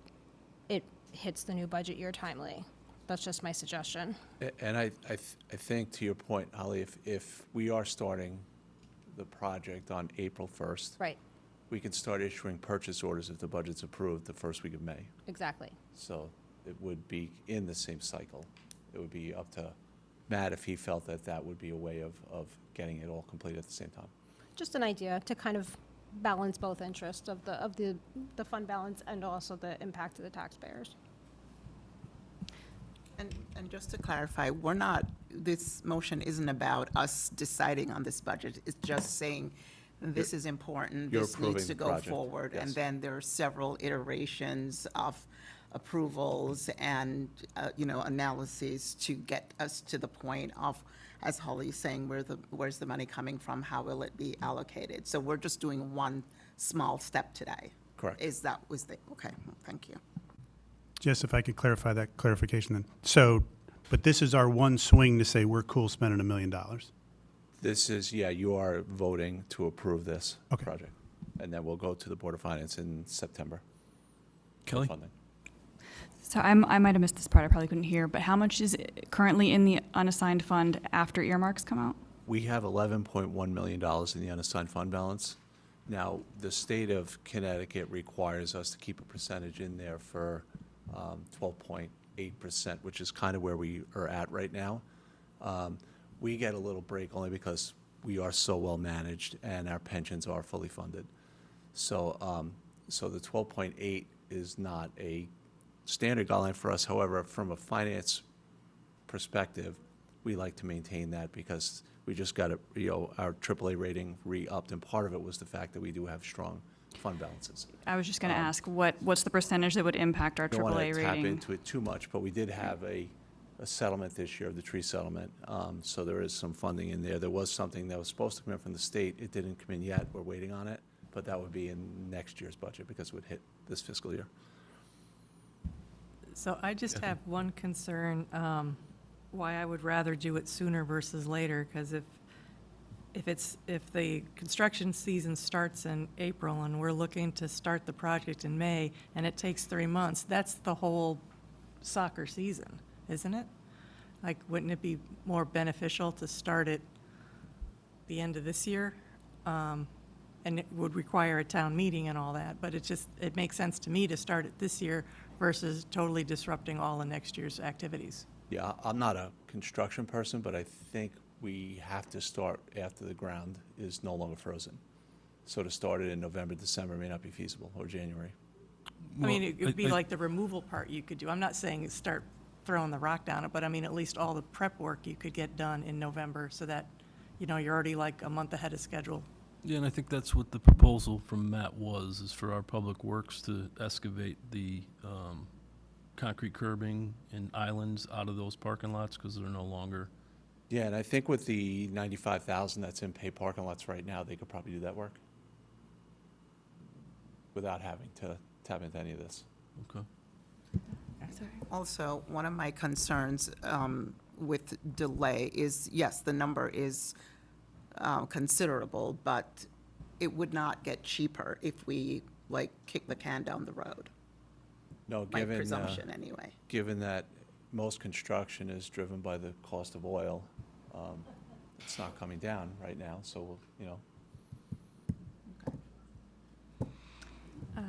it hits the new budget year timely. That's just my suggestion. And I think, to your point, Holly, if we are starting the project on April 1st, Right, we can start issuing purchase orders if the budget's approved the first week of May. exactly. So it would be in the same cycle. It would be up to Matt if he felt that that would be a way of getting it all complete at the same time. Just an idea to kind of balance both interests of the fund balance and also the impact to the taxpayers. And just to clarify, this motion isn't about us deciding on this budget. It's just saying this is important, You're this needs approving to the go project, forward. And yes. then there are several iterations of approvals and, analyses to get us to the point of, as Holly's saying, where's the money coming from? How will it be allocated? So we're just doing one small step today. Correct. Okay, thank you. Jess, if I could clarify that clarification then. So, but this is our one swing to say we're cool spending $1 million. This is, you are voting to approve this Okay. project. And then we'll go to the Board of Finance in September. for Kelly? funding. So I might have missed this part, I probably couldn't hear, but how much is currently in the unassigned fund after earmarks come out? We have $11.1 million in the unassigned fund balance. Now, the state of Connecticut requires us to keep a percentage in there for 12.8%, which is kind of where we are at right now. We get a little break only because we are so well managed and our pensions are fully funded. So, so the 12.8 is not a standard guideline for us. However, from a finance perspective, we like to maintain that because we just got our AAA rating re-upped, and part of it was the fact that we do have strong fund balances. I was just going to ask, what's the percentage that would impact our Don't want AAA to tap rating? into it too much, but we did have a settlement this year, the tree settlement, so there is some funding in there. There was something that was supposed to come in from the state. It didn't come in yet. We're waiting on it, but that would be in next year's budget because it would hit this fiscal year. So I just have one concern, why I would rather do it sooner versus later, because if if the construction season starts in April and we're looking to start the project in May and it takes 3 months, that's the whole soccer season, isn't it? Like, wouldn't it be more beneficial to start it the end of this year? And it would require a town meeting and all that, but it makes sense to me to start it this year versus totally disrupting all of next year's activities. Yeah, I'm not a construction person, but I think we have to start after the ground is no longer frozen. So to start it in November, December may not be feasible, or January. I mean, it would be I- like the removal part you could do. I'm not saying start throwing the rock down it, but I mean, at least all the prep work you could get done in November so that, you're already like a month ahead of schedule. Yeah, and I think that's what the proposal from Matt was, is for our public works to excavate the concrete curbing and islands out of those parking lots, because they're no longer. Yeah, and I think with the 95,000 that's in paid parking lots right now, they could probably do that work without having to tap into any of this. Okay. Also, one of my concerns with delay is, yes, the number is considerable, but it would not get cheaper if we, kick the can down the road. No, My presumption, anyway. given that most construction is driven by the cost of oil, it's not coming down right now, so,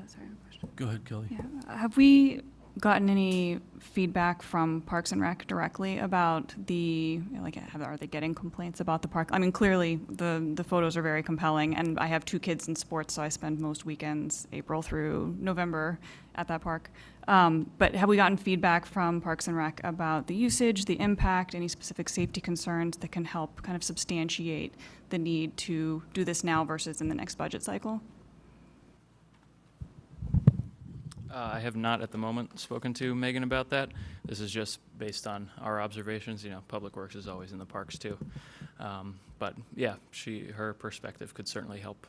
Sorry, a question. Go ahead, Kelly. Yeah. Have we gotten any feedback from Parks and Rec directly about are they getting complaints about the park? I mean, clearly, the photos are very compelling, and I have 2 kids in sports, so I spend most weekends, April through November, at that park. But have we gotten feedback from Parks and Rec about the usage, the impact, any specific safety concerns that can help kind of substantiate the need to do this now versus in the next budget cycle? I have not at the moment spoken to Megan about that. This is just based on our observations. Public Works is always in the parks too. But yeah, her perspective could certainly help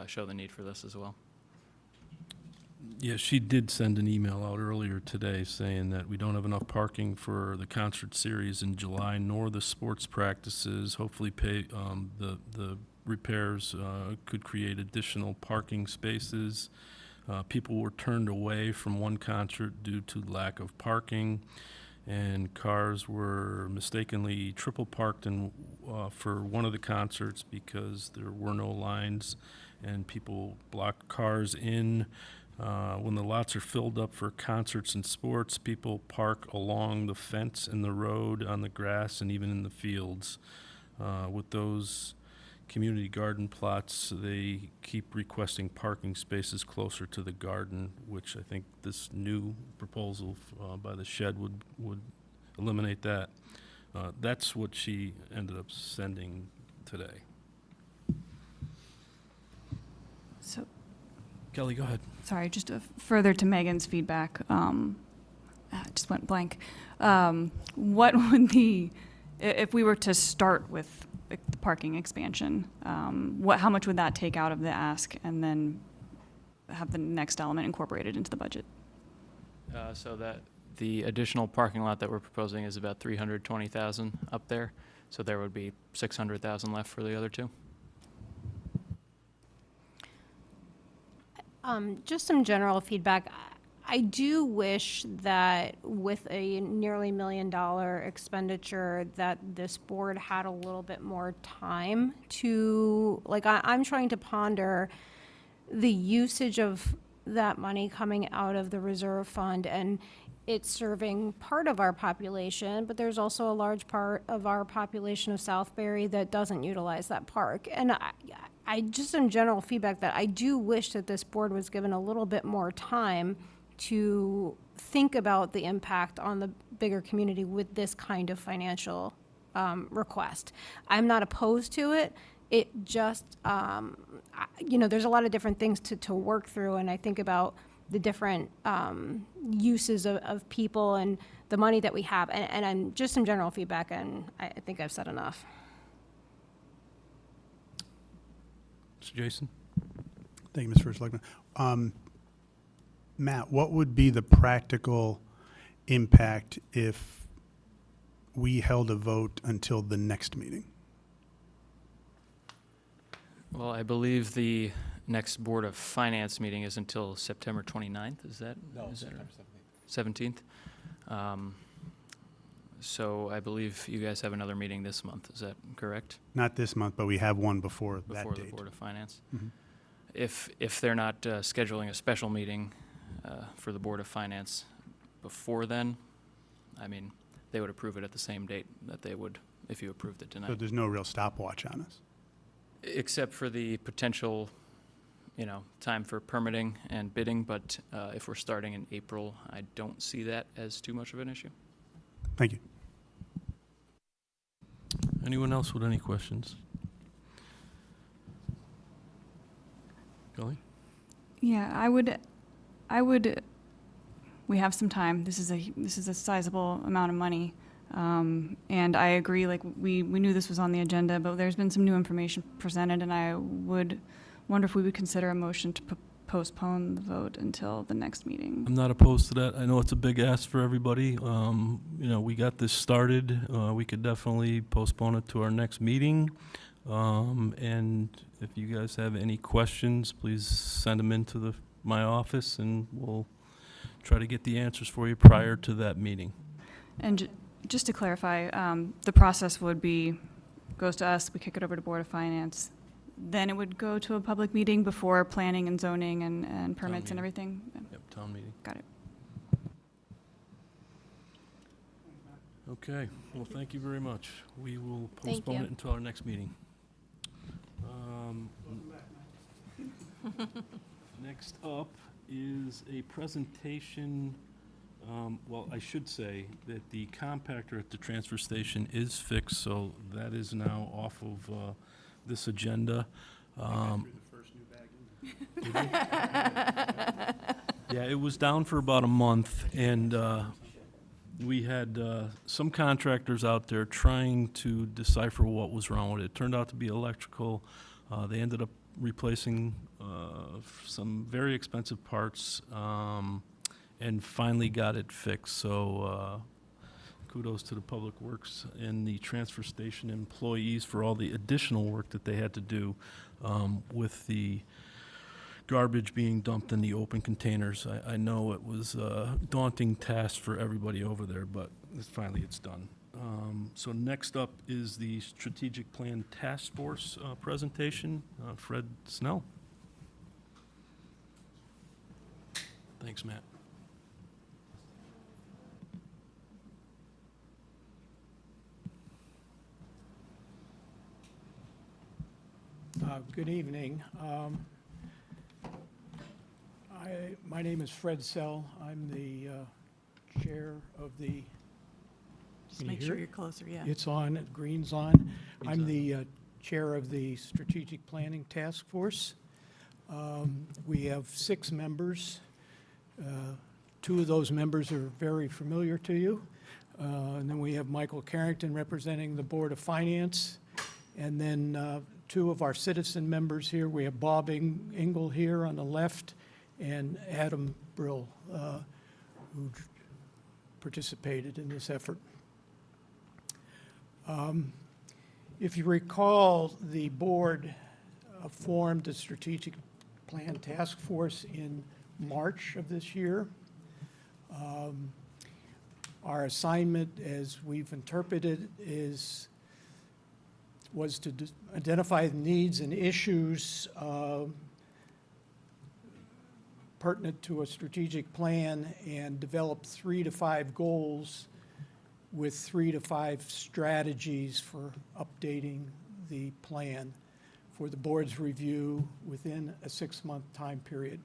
show the need for this as well. Yeah, she did send an email out earlier today saying that we don't have enough parking for the concert series in July, nor the sports practices. Hopefully the repairs could create additional parking spaces. People were turned away from one concert due to lack of parking, and cars were mistakenly triple parked for one of the concerts because there were no lines, and people blocked cars in. When the lots are filled up for concerts and sports, people park along the fence in the road, on the grass, and even in the fields. With those community garden plots, they keep requesting parking spaces closer to the garden, which I think this new proposal by the shed would eliminate that. That's what she ended up sending today. So, Kelly, go ahead. sorry, just further to Megan's feedback, just went blank. What would if we were to start with the parking expansion, how much would that take out of the ask and then have the next element incorporated into the budget? So that the additional parking lot that we're proposing is about 320,000 up there. So there would be 600,000 left for the other 2. Just some general feedback. I do wish that with a nearly $1 million expenditure that this board had a little bit more time to, I'm trying to ponder the usage of that money coming out of the reserve fund, and it's serving part of our population, but there's also a large part of our population of Southbury that doesn't utilize that park. And I just some general feedback that I do wish that this board was given a little bit more time to think about the impact on the bigger community with this kind of financial request. I'm not opposed to it. It just, there's a lot of different things to work through, and I think about the different uses of people and the money that we have, and I'm just some general feedback, and I think I've said enough. Mr. Jason? Thank you, Mr. First Selectman. Matt, what would be the practical impact if we held a vote until the next meeting? Well, I believe the next Board of Finance meeting is until September 29th, is that? Is that right? 17th? So I believe you guys have another meeting this month, is that correct? Not this month, but we have one before that Before the date. Board of Finance? Mhm. If they're not scheduling a special meeting for the Board of Finance before then, I mean, they would approve it at the same date that they would if you approved it So tonight. there's no real stopwatch on us. Except for the potential, time for permitting and bidding, but if we're starting in April, I don't see that as too much of an issue. Thank you. Anyone else with any questions? Kelly? Yeah, we have some time. This is a sizable amount of money. And I agree, like, we knew this was on the agenda, but there's been some new information presented, and I would wonder if we would consider a motion to postpone the vote until the next meeting. I'm not opposed to that. I know it's a big ask for everybody. We got this started. We could definitely postpone it to our next meeting. And if you guys have any questions, please send them into my office, and we'll try to get the answers for you prior to that meeting. And just to clarify, the process would be, goes to us, we kick it over to Board of Finance, then it would go to a public meeting before planning and zoning and permits and meeting. everything? Yep, town meeting. Got it. Okay, well, thank you very much. We will Thank postpone you. it until our next meeting. Next up is a presentation, well, I should say that the compactor at the transfer station is fixed, so that is now off of this agenda. Yeah, it was down for about a month, and we had some contractors out there trying to decipher what was wrong with it. It turned out to be electrical. They ended up replacing some very expensive parts and finally got it fixed. So kudos to the Public Works and the transfer station employees for all the additional work that they had to do with the garbage being dumped in the open containers. I know it was a daunting task for everybody over there, but finally it's done. So next up is the Strategic Plan Task Force presentation. Fred Snell. Thanks, Matt. Good evening. My name is Fred Sell. I'm the chair of the... Just Can you make hear sure it? you're closer, yeah. It's on, green's on. I'm the chair of the Strategic Planning Task Force. We have 6 members. 2 of those members are very familiar to you. And then we have Michael Carrington representing the Board of Finance. And then 2 of our citizen members here. We have Bob Engel here on the left and Adam Brill, who participated in this effort. If you recall, the board formed a strategic plan task force in March of this year. Our assignment, as we've interpreted, was to identify the needs and issues pertinent to a strategic plan and develop 3 to 5 goals with 3 to 5 strategies for updating the plan for the board's review within a 6-month time period.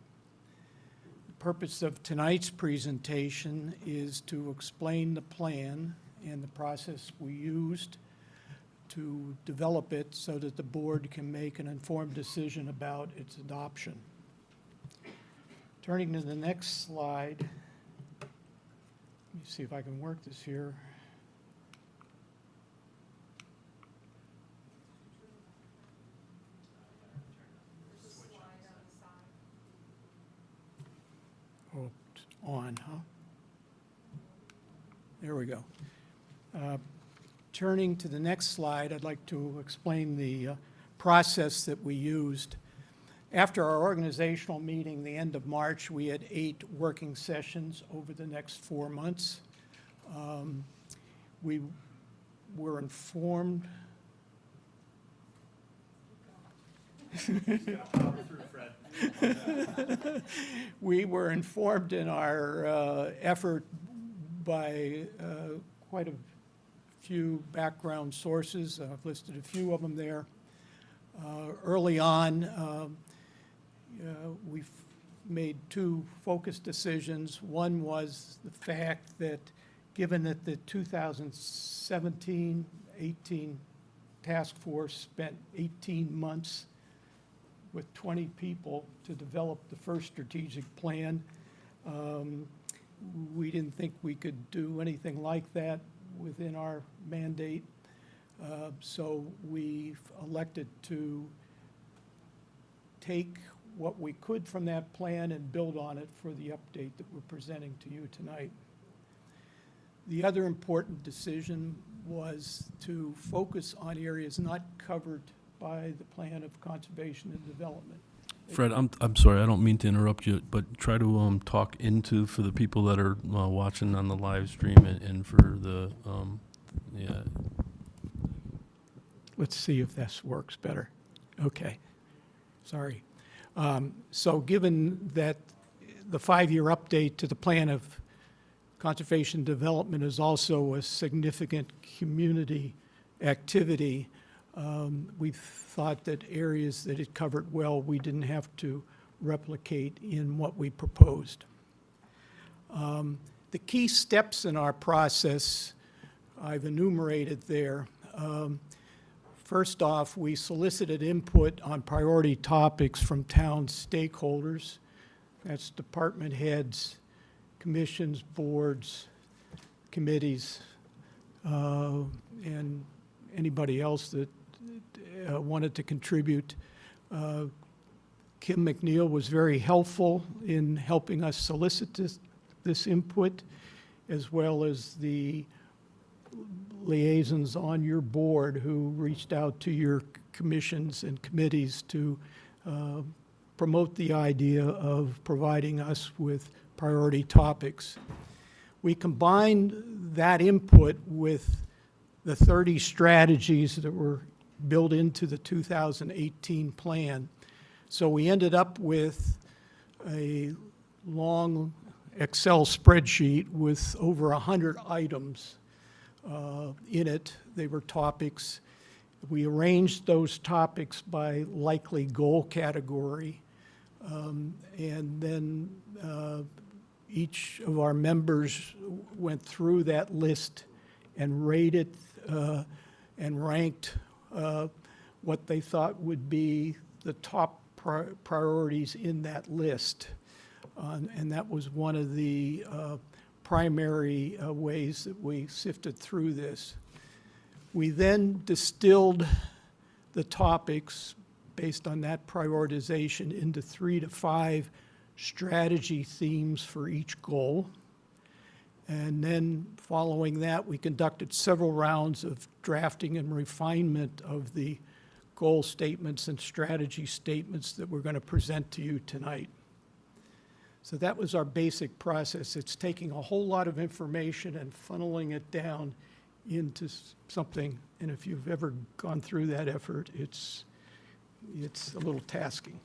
The purpose of tonight's presentation is to explain the plan and the process we used to develop it so that the board can make an informed decision about its adoption. Turning to the next slide, let me see if I can work this here. Oh, it's on, huh? There we go. Turning to the next slide, I'd like to explain the process that we used. After our organizational meeting, the end of March, we had 8 working sessions over the next 4 months. We were informed. We were informed in our effort by quite a few background sources. I've listed a few of them there. Early on, we've made 2 focused decisions. One was the fact that given that the 2017-18 task force spent 18 months with 20 people to develop the first strategic plan, we didn't think we could do anything like that within our mandate. So we've elected to take what we could from that plan and build on it for the update that we're presenting to you tonight. The other important decision was to focus on areas not covered by the plan of conservation and development. Fred, I'm sorry, I don't mean to interrupt you, but try to talk into, for the people that are watching on the live stream and for the, yeah. Let's see if this works better. Okay, sorry. So given that the 5-year update to the plan of conservation development is also a significant community activity, we thought that areas that it covered well, we didn't have to replicate in what we proposed. The key steps in our process, I've enumerated there. First off, we solicited input on priority topics from town stakeholders. That's department heads, commissions, boards, committees, and anybody else that wanted to contribute. Kim McNeil was very helpful in helping us solicit this input, as well as the liaisons on your board who reached out to your commissions and committees to promote the idea of providing us with priority topics. We combined that input with the 30 strategies that were built into the 2018 plan. So we ended up with a long Excel spreadsheet with over 100 items in it. They were topics. We arranged those topics by likely goal category. And then each of our members went through that list and rated and ranked what they thought would be the top priorities in that list. And that was one of the primary ways that we sifted through this. We then distilled the topics based on that prioritization into 3 to 5 strategy themes for each goal. And then following that, we conducted several rounds of drafting and refinement of the goal statements and strategy statements that we're going to present to you tonight. So that was our basic process. It's taking a whole lot of information and funneling it down into something. And if you've ever gone through that effort, it's a little tasking,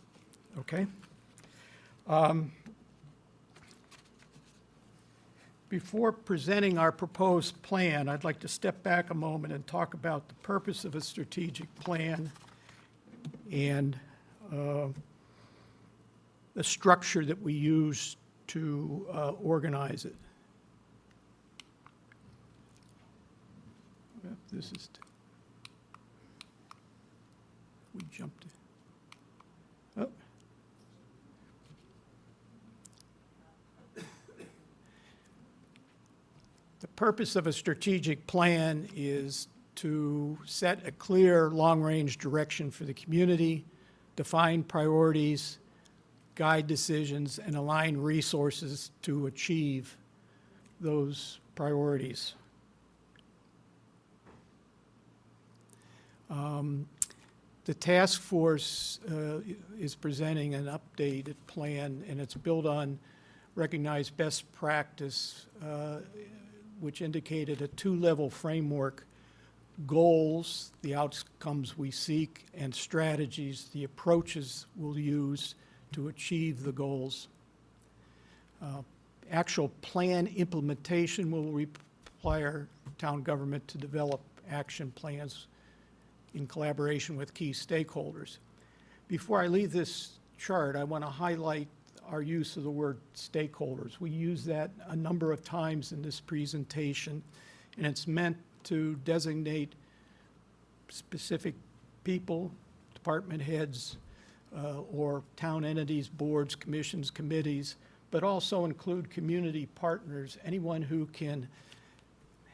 okay? Before presenting our proposed plan, I'd like to step back a moment and talk about the purpose of a strategic plan and the structure that we use to organize it. Yep, this is, we jumped it. Oh. The purpose of a strategic plan is to set a clear long-range direction for the community, define priorities, guide decisions, and align resources to achieve those priorities. The task force is presenting an updated plan, and it's built on recognized best practice, which indicated a two-level framework: goals, the outcomes we seek, and strategies, the approaches we'll use to achieve the goals. Actual plan implementation will require town government to develop action plans in collaboration with key stakeholders. Before I leave this chart, I want to highlight our use of the word stakeholders. We use that a number of times in this presentation, and it's meant to designate specific people, department heads, or town entities, boards, commissions, committees, but also include community partners, anyone who can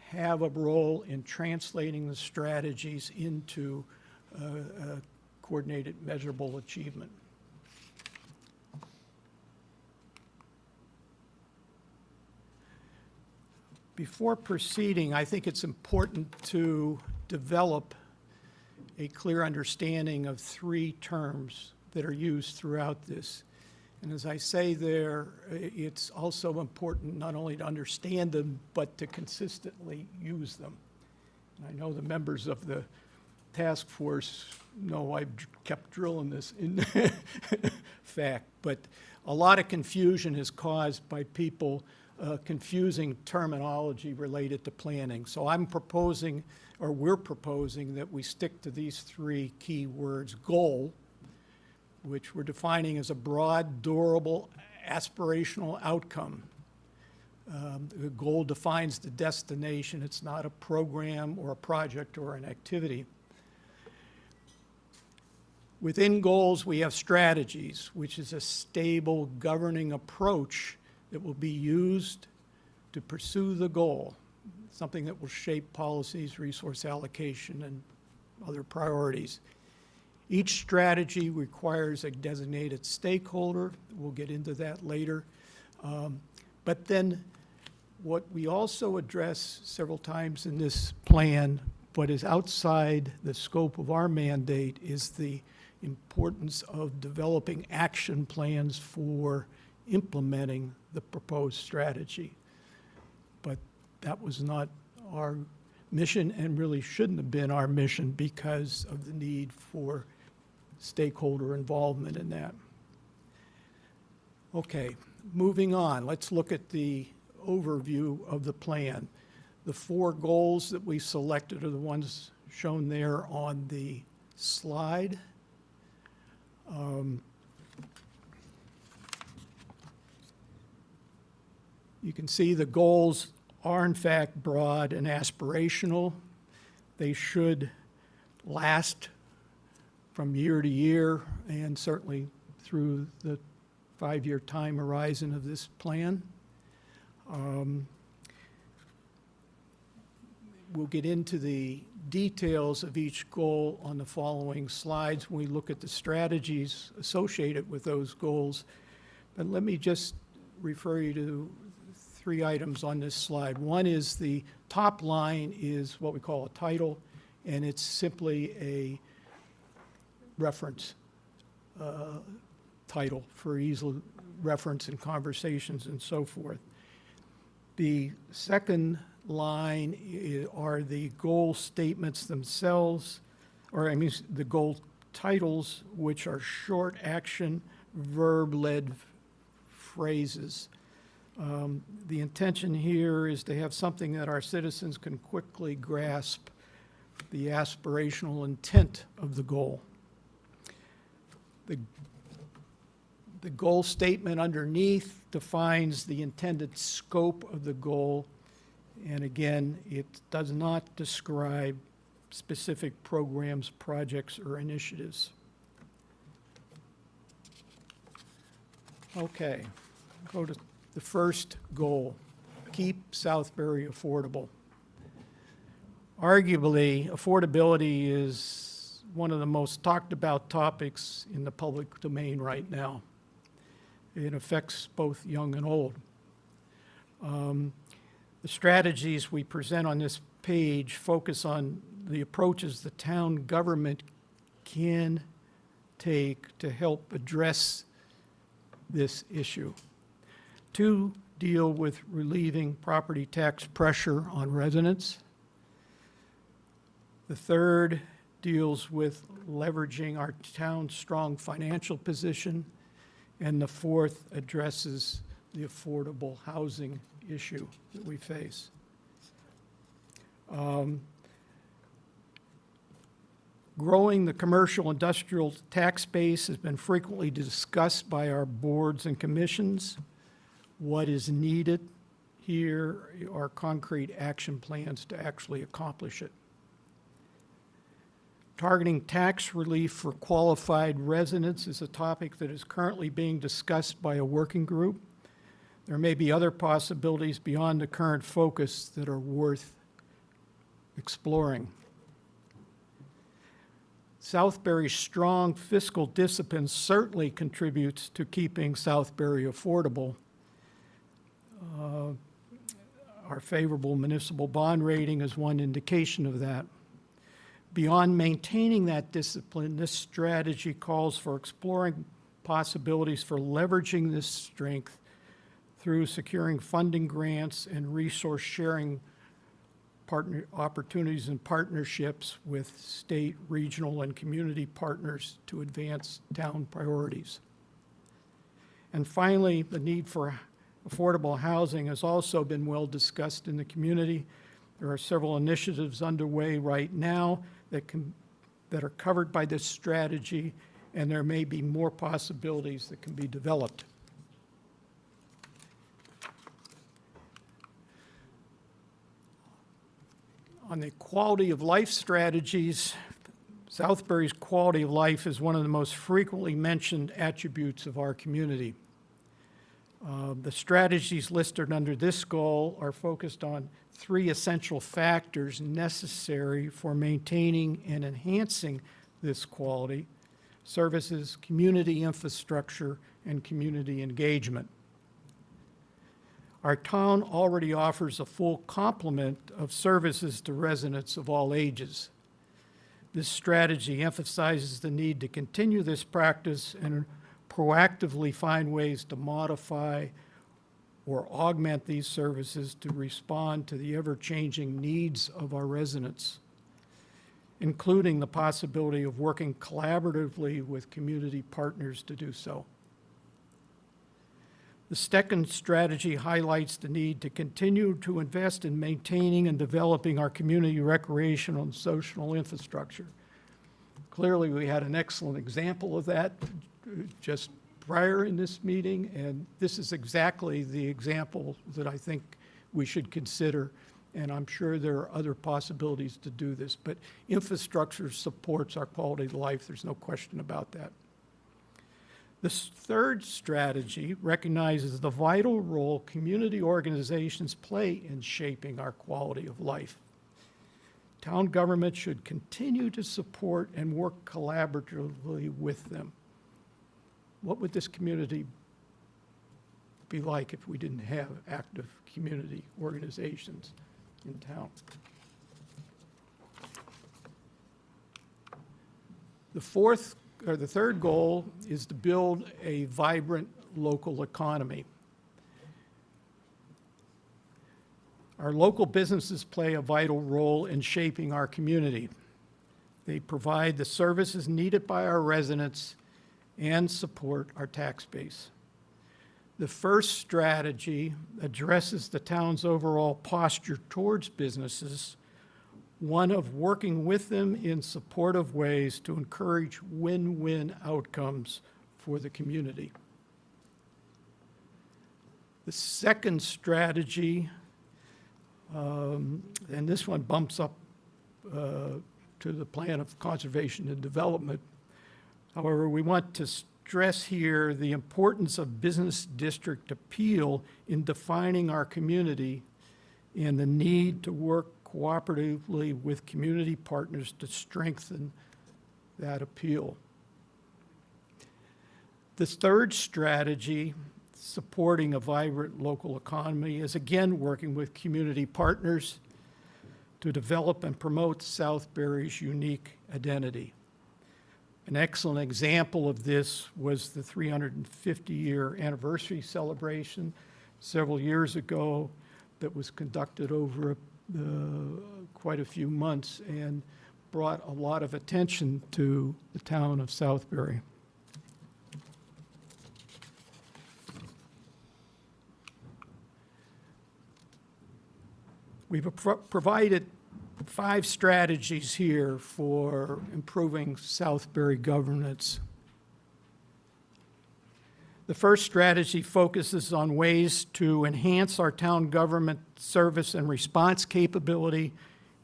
have a role in translating the strategies into coordinated, measurable achievement. Before proceeding, I think it's important to develop a clear understanding of three terms that are used throughout this. And as I say there, it's also important not only to understand them, but to consistently use them. And I know the members of the task force know I've kept drilling this in fact, but a lot of confusion is caused by people confusing terminology related to planning. So I'm proposing, or we're proposing, that we stick to these three key words: goal, which we're defining as a broad, durable, aspirational outcome. The goal defines the destination. It's not a program or a project or an activity. Within goals, we have strategies, which is a stable governing approach that will be used to pursue the goal, something that will shape policies, resource allocation, and other priorities. Each strategy requires a designated stakeholder. We'll get into that later. But then what we also address several times in this plan, but is outside the scope of our mandate, is the importance of developing action plans for implementing the proposed strategy. But that was not our mission, and really shouldn't have been our mission because of the need for stakeholder involvement in that. Okay, moving on. Let's look at the overview of the plan. The four goals that we selected are the ones shown there on the slide. You can see the goals are in fact broad and aspirational. They should last from year to year and certainly through the 5-year time horizon of this plan. We'll get into the details of each goal on the following slides when we look at the strategies associated with those goals. But let me just refer you to 3 items on this slide. One is the top line is what we call a title, and it's simply a reference title for easy reference in conversations and so forth. The second line are the goal statements themselves, or I mean the goal titles, which are short action verb-led phrases. The intention here is to have something that our citizens can quickly grasp the aspirational intent of the goal. The goal statement underneath defines the intended scope of the goal, and again, it does not describe specific programs, projects, or initiatives. Okay, go to the first goal, keep Southbury affordable. Arguably, affordability is one of the most talked about topics in the public domain right now. It affects both young and old. The strategies we present on this page focus on the approaches the town government can take to help address this issue. 2, deal with relieving property tax pressure on residents. The 3rd deals with leveraging our town's strong financial position. And the 4th addresses the affordable housing issue that we face. Growing the commercial industrial tax base has been frequently discussed by our boards and commissions. What is needed here are concrete action plans to actually accomplish it. Targeting tax relief for qualified residents is a topic that is currently being discussed by a working group. There may be other possibilities beyond the current focus that are worth exploring. Southbury's strong fiscal discipline certainly contributes to keeping Southbury affordable. Our favorable municipal bond rating is one indication of that. Beyond maintaining that discipline, this strategy calls for exploring possibilities for leveraging this strength through securing funding grants and resource sharing opportunities and partnerships with state, regional, and community partners to advance town priorities. And finally, the need for affordable housing has also been well discussed in the community. There are several initiatives underway right now that are covered by this strategy, and there may be more possibilities that can be developed. On the quality of life strategies, Southbury's quality of life is one of the most frequently mentioned attributes of our community. The strategies listed under this goal are focused on 3 essential factors necessary for maintaining and enhancing this quality: services, community infrastructure, and community engagement. Our town already offers a full complement of services to residents of all ages. This strategy emphasizes the need to continue this practice and proactively find ways to modify or augment these services to respond to the ever-changing needs of our residents, including the possibility of working collaboratively with community partners to do so. The second strategy highlights the need to continue to invest in maintaining and developing our community recreational and social infrastructure. Clearly, we had an excellent example of that just prior in this meeting, and this is exactly the example that I think we should consider, and I'm sure there are other possibilities to do this, but infrastructure supports our quality of life. There's no question about that. This third strategy recognizes the vital role community organizations play in shaping our quality of life. Town government should continue to support and work collaboratively with them. What would this community be like if we didn't have active community organizations in town? The third goal is to build a vibrant local economy. Our local businesses play a vital role in shaping our community. They provide the services needed by our residents and support our tax base. The first strategy addresses the town's overall posture towards businesses, one of working with them in supportive ways to encourage win-win outcomes for the community. The second strategy, and this one bumps up to the plan of conservation and development. However, we want to stress here the importance of business district appeal in defining our community and the need to work cooperatively with community partners to strengthen that appeal. This third strategy, supporting a vibrant local economy, is again working with community partners to develop and promote Southbury's unique identity. An excellent example of this was the 350-year anniversary celebration several years ago that was conducted over quite a few months and brought a lot of attention to the town of Southbury. We've provided 5 strategies here for improving Southbury governance. The first strategy focuses on ways to enhance our town government service and response capability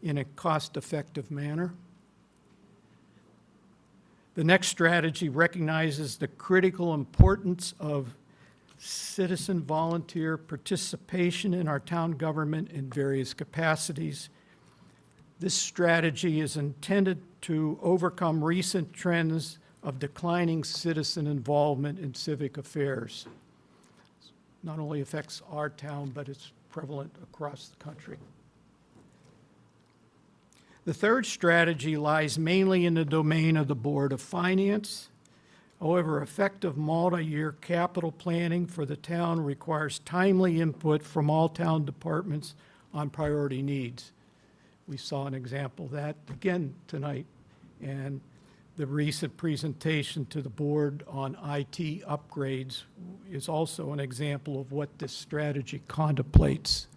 in a cost-effective manner. The next strategy recognizes the critical importance of citizen volunteer participation in our town government in various capacities. This strategy is intended to overcome recent trends of declining citizen involvement in civic affairs. Not only affects our town, but it's prevalent across the country. The third strategy lies mainly in the domain of the Board of Finance. However, effective multi-year capital planning for the town requires timely input from all town departments on priority needs. We saw an example of that again tonight, and the recent presentation to the board on IT upgrades is also an example of what this strategy contemplates.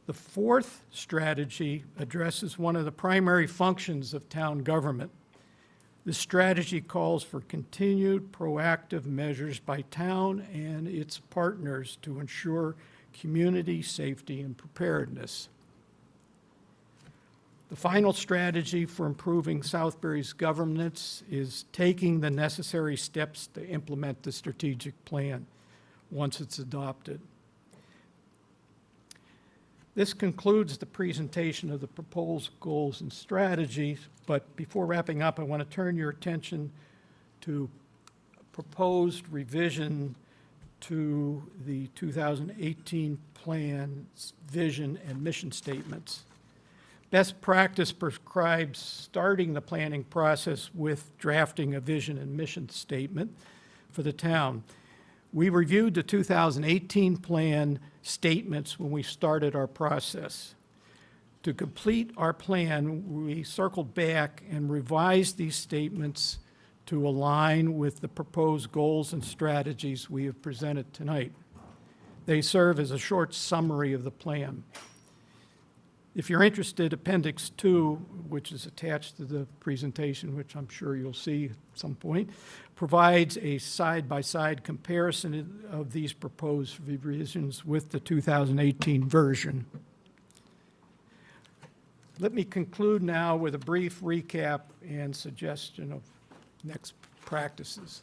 The fourth strategy addresses one of the primary functions of town government. This strategy calls for continued proactive measures by town and its partners to ensure community safety and preparedness. The final strategy for improving Southbury's governance is taking the necessary steps to implement the strategic plan once it's adopted. This concludes the presentation of the proposed goals and strategies, but before wrapping up, I want to turn your attention to proposed revision to the 2018 plan's vision and mission statements. Best practice prescribes starting the planning process with drafting a vision and mission statement for the town. We reviewed the 2018 plan statements when we started our process. To complete our plan, we circled back and revised these statements to align with the proposed goals and strategies we have presented tonight. They serve as a short summary of the plan. If you're interested, Appendix 2, which is attached to the presentation, which I'm sure you'll see at some point, provides a side-by-side comparison of these proposed revisions with the 2018 version. Let me conclude now with a brief recap and suggestion of next practices.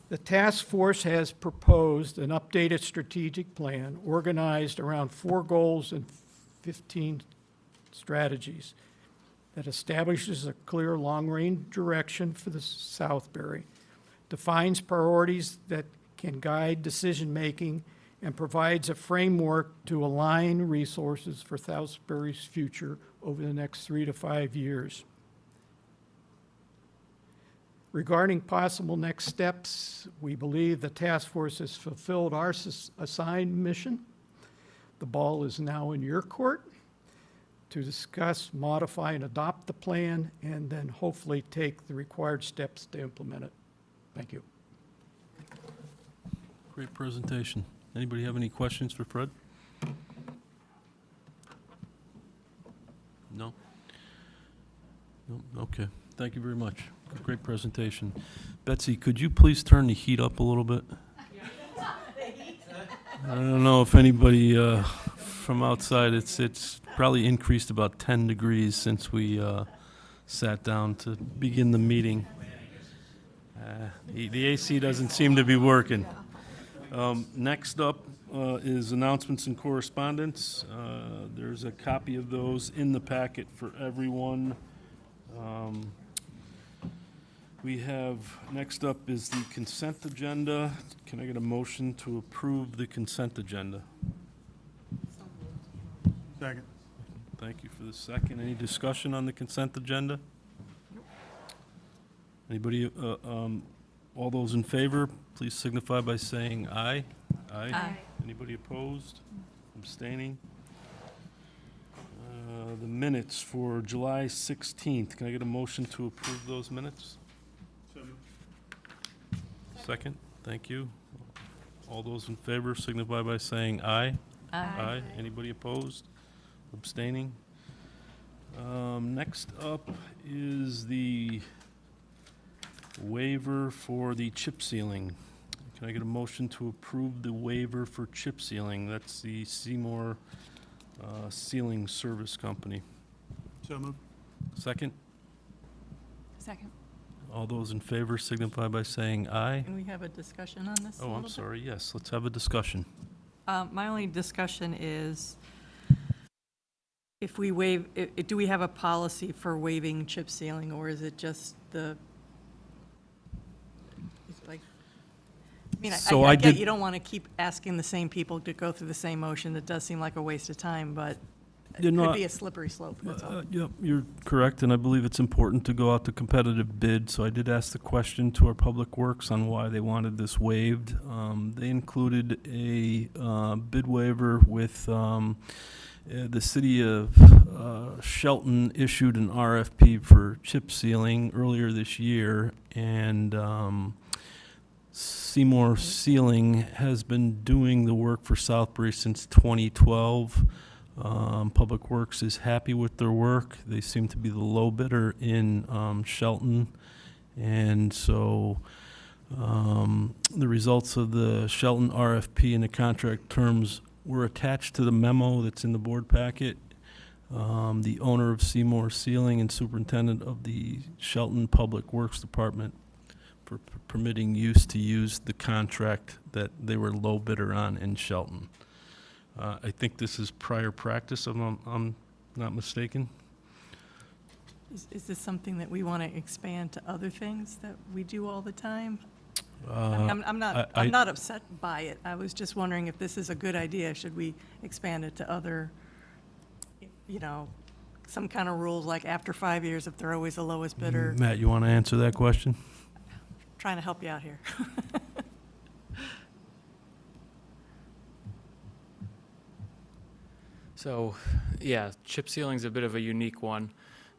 The task force has proposed an updated strategic plan organized around 4 goals and 15 strategies that establishes a clear long-range direction for the Southbury, defines priorities that can guide decision-making, and provides a framework to align resources for Southbury's future over the next 3 to 5 years. Regarding possible next steps, we believe the task force has fulfilled our assigned mission. The ball is now in your court to discuss, modify, and adopt the plan, and then hopefully take the required steps to implement it. Thank you. Great presentation. Anybody have any questions for Fred? No? No? Okay. Thank you very much. Great presentation. Betsy, could you please turn the heat up a little bit? I don't know if anybody from outside, it's probably increased about 10 degrees since we sat down to begin the meeting. The AC doesn't seem to be working. Next up is announcements and correspondence. There's a copy of those in the packet for everyone. We have, next up is the consent agenda. Can I get a motion to approve the consent agenda? Second. Thank you for the second. Any discussion on the consent agenda? Anybody, all those in favor, please signify by saying aye. Aye. Anybody opposed, abstaining? The minutes for July 16th, can I get a motion to approve those minutes? Second, thank you. All those in favor signify by saying aye. Aye. Anybody opposed, abstaining? Next up is the waiver for the chip sealing. Can I get a motion to approve the waiver for chip sealing? That's the Seymour Sealing Service Company. So moved. Second, Second. all those in favor signify by saying aye. Can we have a discussion on this a Oh, little I'm bit? sorry, yes, let's have a discussion. My only discussion is if we waive, do we have a policy for waiving chip sealing, or is it just it's like, I mean, So I I get did- you don't want to keep asking the same people to go through the same motion. It does seem like a waste of time, but it You're could not- be a slippery slope, that's all. Yep, you're correct, and I believe it's important to go out to competitive bid, so I did ask the question to our Public Works on why they wanted this waived. They included a bid waiver with the city of Shelton issued an RFP for chip sealing earlier this year, and Seymour Sealing has been doing the work for Southbury since 2012. Public Works is happy with their work. They seem to be the low bidder in Shelton. And so the results of the Shelton RFP and the contract terms were attached to the memo that's in the board packet. The owner of Seymour Sealing and superintendent of the Shelton Public Works Department for permitting use to use the contract that they were low bidder on in Shelton. I think this is prior practice, if I'm not mistaken. Is this something that we want to expand to other things that we do all the time? Uh, I'm not, I- I'm not upset by it. I was just wondering if this is a good idea. Should we expand it to other, you know, some kind of rules, like after 5 years, if they're always the lowest bidder? Matt, you want to answer that question? Trying to help you out here. So, yeah, chip sealing's a bit of a unique one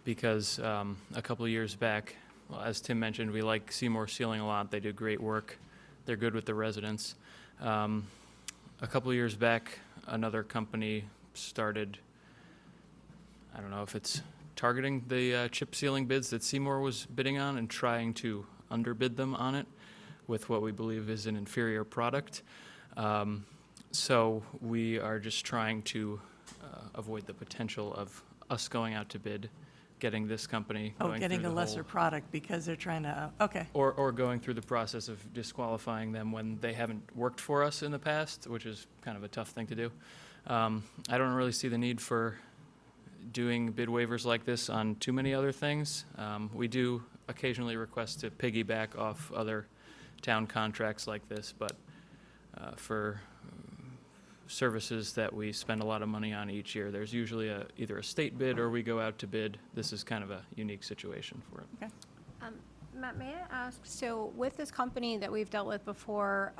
because a couple of years back, well, as Tim mentioned, we like Seymour Sealing a lot. They do great work. They're good with the residents. A couple of years back, another company started, I don't know if it's targeting the chip sealing bids that Seymour was bidding on and trying to underbid them on it with what we believe is an inferior product. So we are just trying to avoid the potential of us going out to bid, getting this company Oh, going getting through a the lesser whole, product because they're trying to, okay. or going through the process of disqualifying them when they haven't worked for us in the past, which is kind of a tough thing to do. I don't really see the need for doing bid waivers like this on too many other things. We do occasionally request to piggyback off other town contracts like this, but for services that we spend a lot of money on each year, there's usually either a state bid or we go out to bid. This is kind of a unique situation for it. Matt, may I ask, so with this company that we've dealt with before,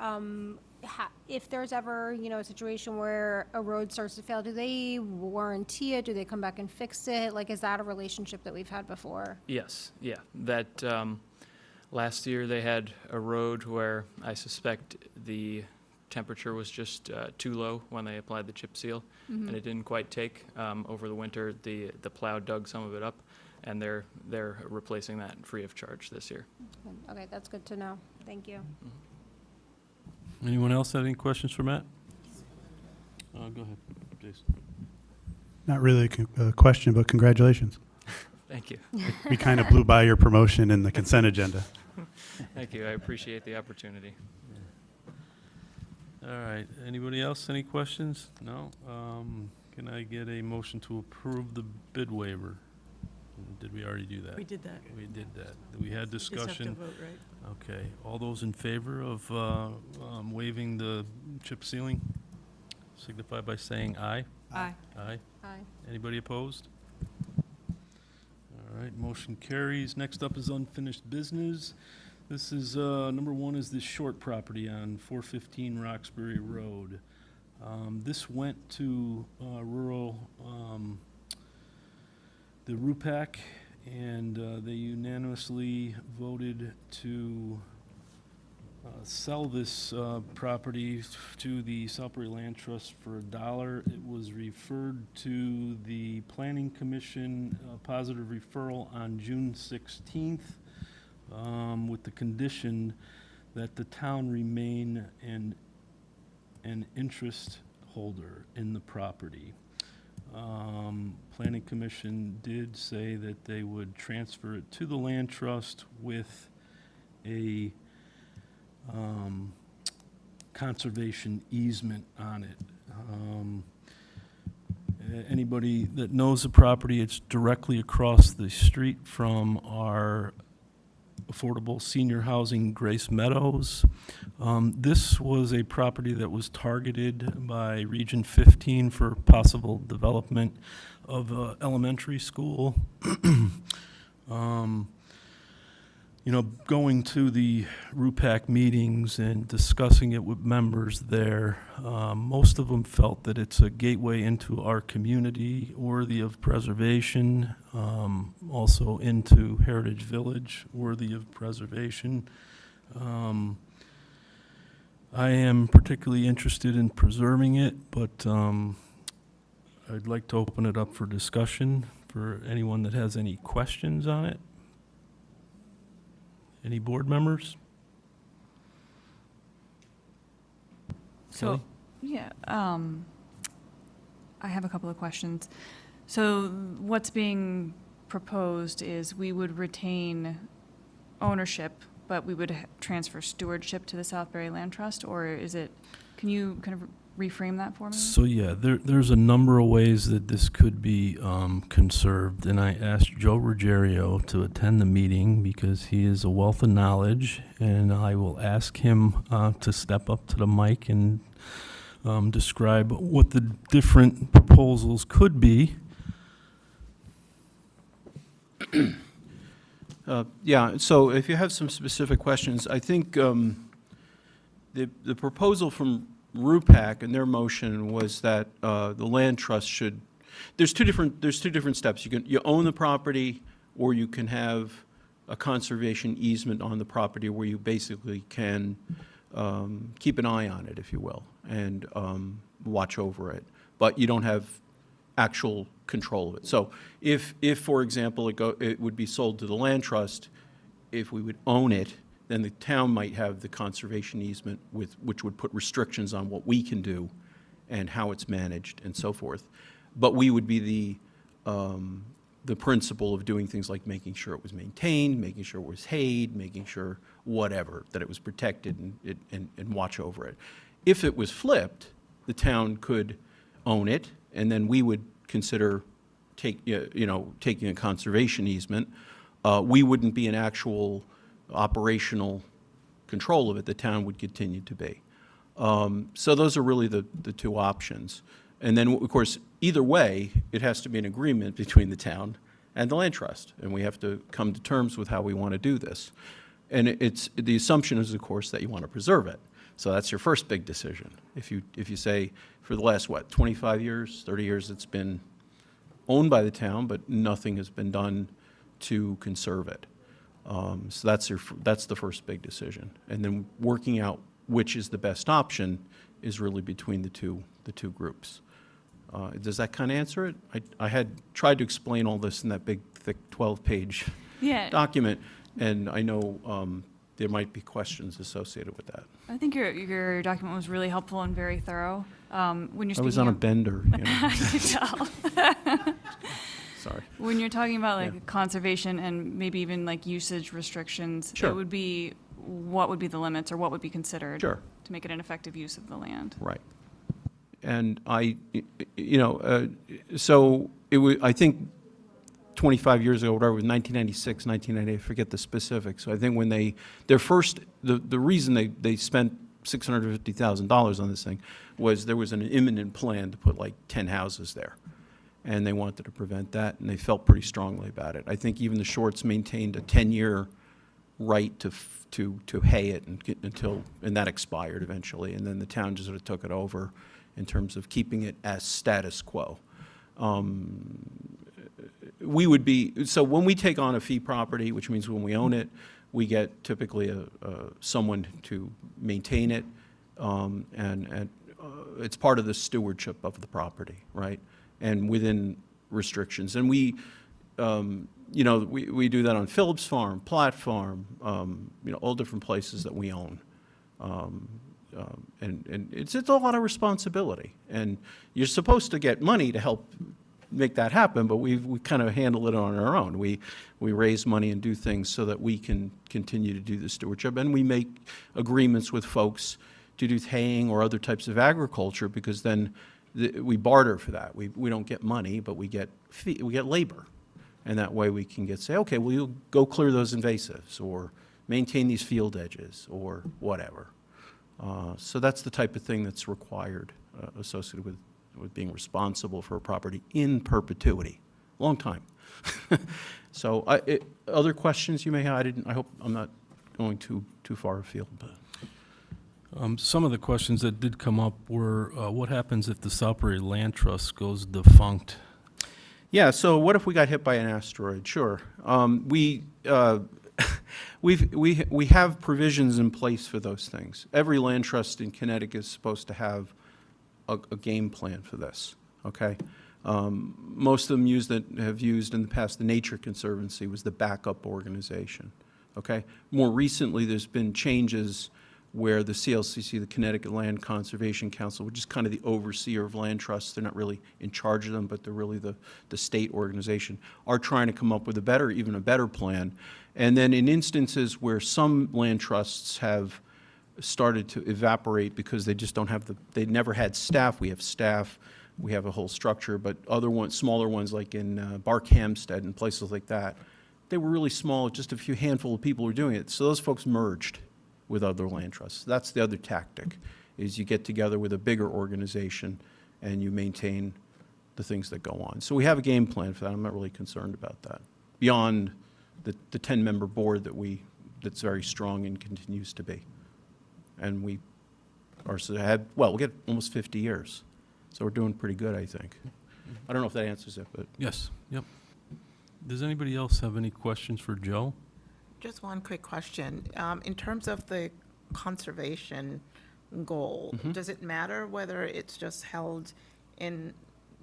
if there's ever, a situation where a road starts to fail, do they warranty it? Do they come back and fix it? Like, is that a relationship that we've had before? Yes, yeah. That, last year they had a road where I suspect the temperature was just too low when they applied the chip seal, and it didn't quite take. Over the winter, the plow dug some of it up, and they're replacing that free of charge this year. Okay, that's good to know. Thank you. Anyone else have any questions for Matt? Go ahead, Jason. Not really a question, but congratulations. Thank you. We kind of blew by your promotion in the consent agenda. Thank you. I appreciate the opportunity. All right, anybody else, any questions? No? Can I get a motion to approve the bid waiver? Did we already do that? We did that. We did that. We had Just have to discussion. vote, right? Okay, all those in favor of waiving the chip sealing signify by saying aye. Aye. Aye. Aye. Anybody opposed? All All right, motion carries. Next up is unfinished business. This is, number one is this short property on 415 Roxbury Road. This went to rural, the RUPAC, and they unanimously voted to sell this property to the Southbury Land Trust for $1. It was referred to the Planning Commission, positive referral on June 16th, with the condition that the town remain an interest holder in the property. Planning Commission did say that they would transfer it to the land trust with a conservation easement on it. Anybody that knows the property, it's directly across the street from our affordable senior housing Grace Meadows. This was a property that was targeted by Region 15 for possible development of a elementary school. You know, going to the RUPAC meetings and discussing it with members there, most of them felt that it's a gateway into our community, worthy of preservation, also into Heritage Village, worthy of preservation. I am particularly interested in preserving it, but I'd like to open it up for discussion for anyone that has any questions on it. Any board members? So, Kelly? yeah, I have a couple of questions. So what's being proposed is we would retain ownership, but we would transfer stewardship to the Southbury Land Trust, or is it, can you kind of reframe that for me? So, yeah, there's a number of ways that this could be conserved, and I asked Joe Ruggiero to attend the meeting because he is a wealth of knowledge, and I will ask him to step up to the mic and describe what the different proposals could be. Yeah, so if you have some specific questions, I think the proposal from RUPAC and their motion was that the land trust should, there's two different steps. You own the property, or you can have a conservation easement on the property where you basically can keep an eye on it, if you will, and watch over it. But you don't have actual control of it. So if for example, it would be sold to the land trust, if we would own it, then the town might have the conservation easement which would put restrictions on what we can do and how it's managed and so forth. But we would be the principle of doing things like making sure it was maintained, making sure it was hayed, making sure whatever, that it was protected and watch over it. If it was flipped, the town could own it, and then we would consider taking a conservation easement. We wouldn't be an actual operational control of it. The town would continue to be. So those are really the two options. And then, of course, either way, it has to be an agreement between the town and the land trust, and we have to come to terms with how we want to do this. And the assumption is, of course, that you want to preserve it. So that's your first big decision. If you say for the last, 25 years, 30 years, it's been owned by the town, but nothing has been done to conserve it. So that's the first big decision. And then working out which is the best option is really between the two groups. Does that kind of answer it? I had tried to explain all this in that big, thick 12-page document, and I know there might be questions associated with that. I think your document was really helpful and very thorough. When you're speaking I was on a of- bender. I could tell. Sorry. When you're talking about conservation and maybe even usage restrictions, Sure. it would be, what would be the limits or what would be considered Sure. to make it an effective use of the land? Right. And I think 25 years ago, whatever, it was 1996, 1998, I forget the specifics. So I think when the reason they spent $650,000 on this thing was there was an imminent plan to put 10 houses there. and they wanted to prevent that, and they felt pretty strongly about it. I think even the Shorts maintained a 10-year right to hay it and that expired eventually, and then the town just sort of took it over in terms of keeping it as status quo. So when we take on a fee property, which means when we own it, we get typically someone to maintain it, and it's part of the stewardship of the property, right? And within restrictions. And we do that on Phillips Farm, Platt Farm, all different places that we own. And it's a lot of responsibility. And you're supposed to get money to help make that happen, but we kind of handle it on our own. We raise money and do things so that we can continue to do the stewardship. And we make agreements with folks to do haying or other types of agriculture, because then we barter for that. We don't get money, but we get labor. And that way we can say, okay, well, you go clear those invasives or maintain these field edges or whatever. So that's the type of thing that's required associated with being responsible for a property in perpetuity. Long time. So other questions you may have? I hope I'm not going too far afield. But. Some of the questions that did come up were, what happens if the Southbury Land Trust goes defunct? Yeah, so what if we got hit by an asteroid? Sure. We have provisions in place for those things. Every land trust in Connecticut is supposed to have a game plan for this, okay? Most of them have used in the past, the Nature Conservancy was the backup organization, okay? More recently, there's been changes where the CLCC, the Connecticut Land Conservation Council, which is kind of the overseer of land trusts, they're not really in charge of them, but they're really the state organization, are trying to come up with even a better plan. And then in instances where some land trusts have started to evaporate because they just don't have they never had staff, we have staff, we have a whole structure, but other ones, smaller ones like in Barkhamsted and places like that, they were really small, just a few handful of people were doing it. So those folks merged with other land trusts. That's the other tactic, is you get together with a bigger organization and you maintain the things that go on. So we have a game plan for that. I'm not really concerned about that. Beyond the 10-member board that's very strong and continues to be. And we we'll get almost 50 years. So we're doing pretty good, I think. I don't know if that answers it, but. Yes, yep. Does anybody else have any questions for Joe? Just one quick question. In terms of the conservation goal, does it matter whether it's just held in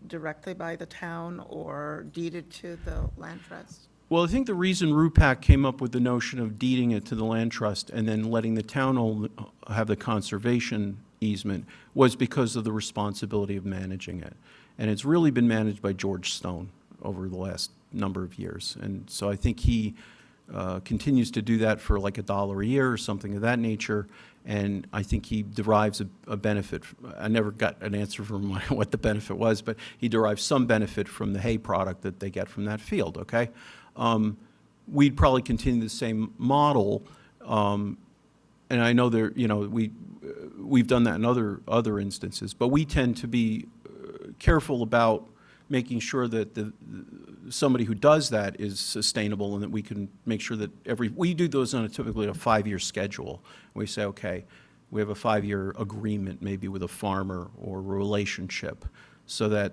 directly by the town or deeded to the land trust? Well, I think the reason RUPAC came up with the notion of deeding it to the land trust and then letting the town have the conservation easement was because of the responsibility of managing it. And it's really been managed by George Stone over the last number of years. And so I think he continues to do that for like $1 a year or something of that nature, and I think he derives a benefit. I never got an answer from what the benefit was, but he derives some benefit from the hay product that they get from that field, okay? We'd probably continue the same model, and I know we've done that in other instances, but we tend to be careful about making sure that somebody who does that is sustainable and that we can make sure that we do those on typically a 5-year schedule. We say, okay, we have a 5-year agreement maybe with a farmer or a relationship so that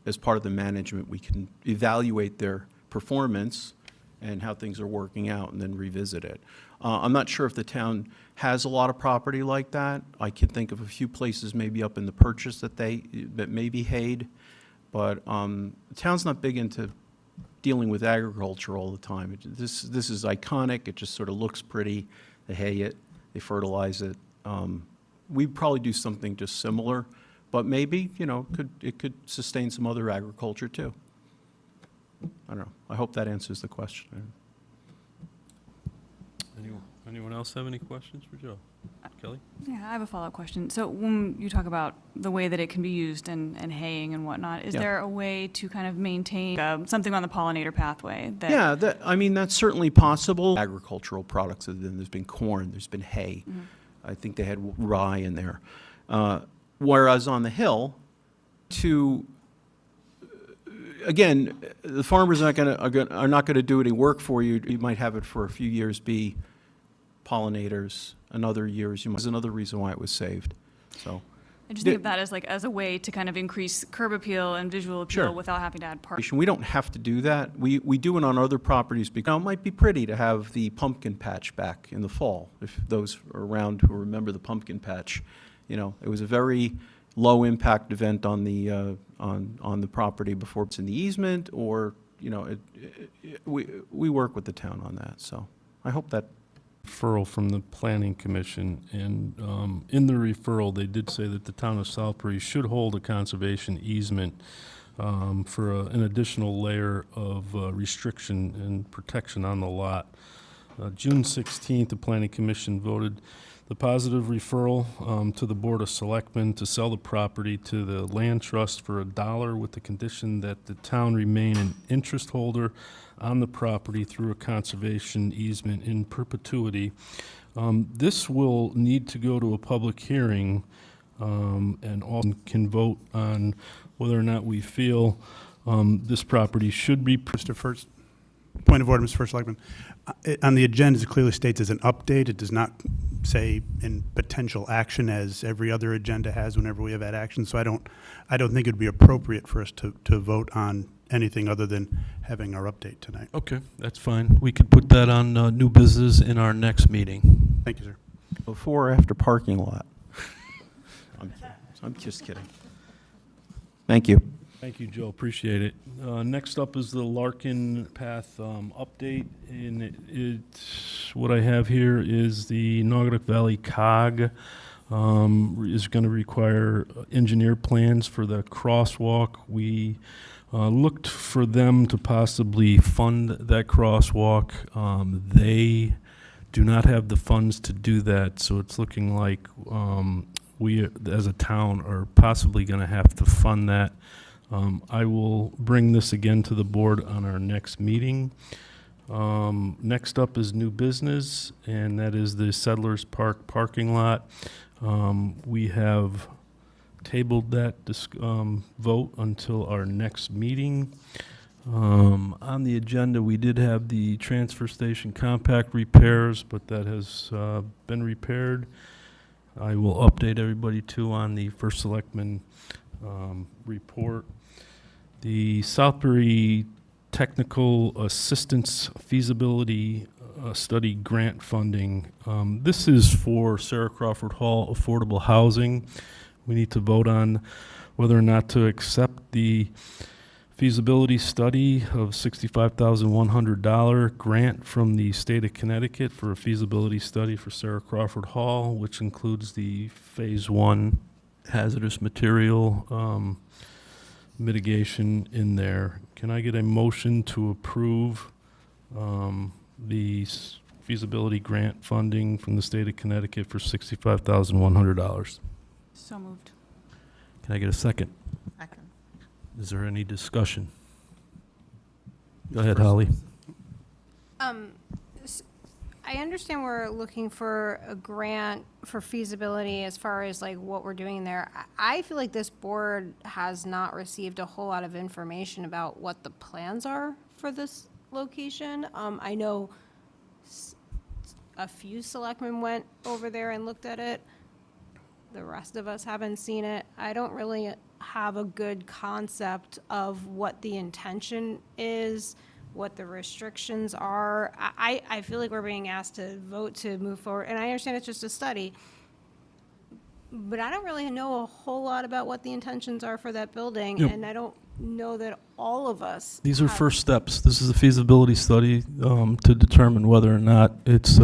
as part of the management we can evaluate their performance and how things are working out and then revisit it. I'm not sure if the town has a lot of property like that. I can think of a few places maybe up in the Purchase that may be hayed, but the town's not big into dealing with agriculture all the time. This is iconic. It just sort of looks pretty. They hay it, they fertilize it. We'd probably do something just similar, but maybe it could sustain some other agriculture too. I don't know. I hope that answers the question. Anyone else have any questions for Joe? Kelly? Yeah, I have a follow-up question. So when you talk about the way that it can be used and haying and whatnot, is there a way to kind of maintain something on the pollinator pathway? Yeah, that's certainly possible. Agricultural products, there's been corn, there's been hay. Mm-hmm. I think they had rye in there. Whereas on the hill, to again, the farmers are not gonna do any work for you. You might have it for a few years be pollinators, and other years, there's another reason why it was saved, so. I just think of that as like, as a way to kind of increase curb appeal and visual appeal Sure. without having to add parking. We don't have to do that. We do it on other properties because it might be pretty to have the pumpkin patch back in the fall. If those are around who remember the pumpkin patch, it was a very low-impact event on the property before it's in the easement, or, we work with the town on that, so I hope that. Referral from the Planning Commission, and in the referral, they did say that the town of Southbury should hold a conservation easement for an additional layer of restriction and protection on the lot. June 16th, the Planning Commission voted the positive referral to the Board of Selectmen to sell the property to the Land Trust for $1 with the condition that the town remain an interest holder on the property through a conservation easement in perpetuity. This will need to go to a public hearing, and all can vote on whether or not we feel this property should be. Mr. First, point of order, Mr. First Selectman. On the agenda, it clearly states as an update. It does not say in potential action as every other agenda has whenever we have had action. So I don't think it'd be appropriate for us to vote on anything other than having our update tonight. Okay, that's fine. We could put that on new business in our next meeting. Thank you, sir. Before or after parking lot? I'm just kidding. Thank you. Thank you, Joe. Appreciate it. Next up is the Larkin Path update, and what I have here is the Naugatuck Valley COG is going to require engineer plans for the crosswalk. We looked for them to possibly fund that crosswalk. They do not have the funds to do that, so it's looking like we, as a town, are possibly going to have to fund that. I will bring this again to the board on our next meeting. Next up is new business, and that is the Settlers Park parking lot. We have tabled that vote until our next meeting. On the agenda, we did have the transfer station compact repairs, but that has been repaired. I will update everybody too on the first selectman report. The Southbury Technical Assistance Feasibility Study Grant Funding. This is for Sarah Crawford Hall affordable housing. We need to vote on whether or not to accept the feasibility study of $65,100 grant from the state of Connecticut for a feasibility study for Sarah Crawford Hall, which includes the Phase 1 hazardous material mitigation in there. Can I get a motion to approve the feasibility grant funding from the state of Connecticut for $65,100? So moved. Can I get a second? Second. Is there any discussion? Go ahead, Holly. I understand we're looking for a grant for feasibility as far as like what we're doing there. I feel like this board has not received a whole lot of information about what the plans are for this location. I know a few selectmen went over there and looked at it. The rest of us haven't seen it. I don't really have a good concept of what the intention is, what the restrictions are. I feel like we're being asked to vote to move forward, and I understand it's just a study, but I don't really know a whole lot about what the intentions are for that building, Yep. and I don't know that all of us. These are have- first steps. This is a feasibility study to determine whether or not it's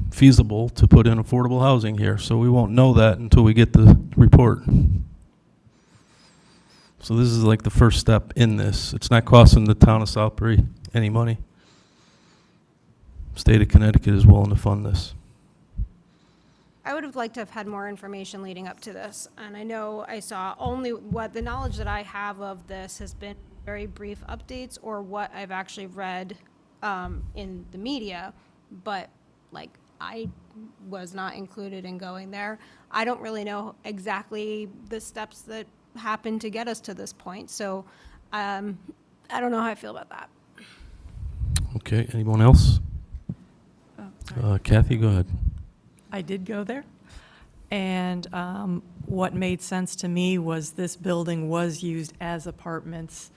feasible to put in affordable housing here. So we won't know that until we get the report. So this is like the first step in this. It's not costing the town of Southbury any money. State of Connecticut is willing to fund this. I would have liked to have had more information leading up to this, and I know I saw only what the knowledge that I have of this has been very brief updates or what I've actually read in the media, but like I was not included in going there. I don't really know exactly the steps that happened to get us to this point, so I don't know how I feel about that. Okay, anyone else? Oh, sorry. Kathy, go ahead. I did go there, and what made sense to me was this building was used as apartments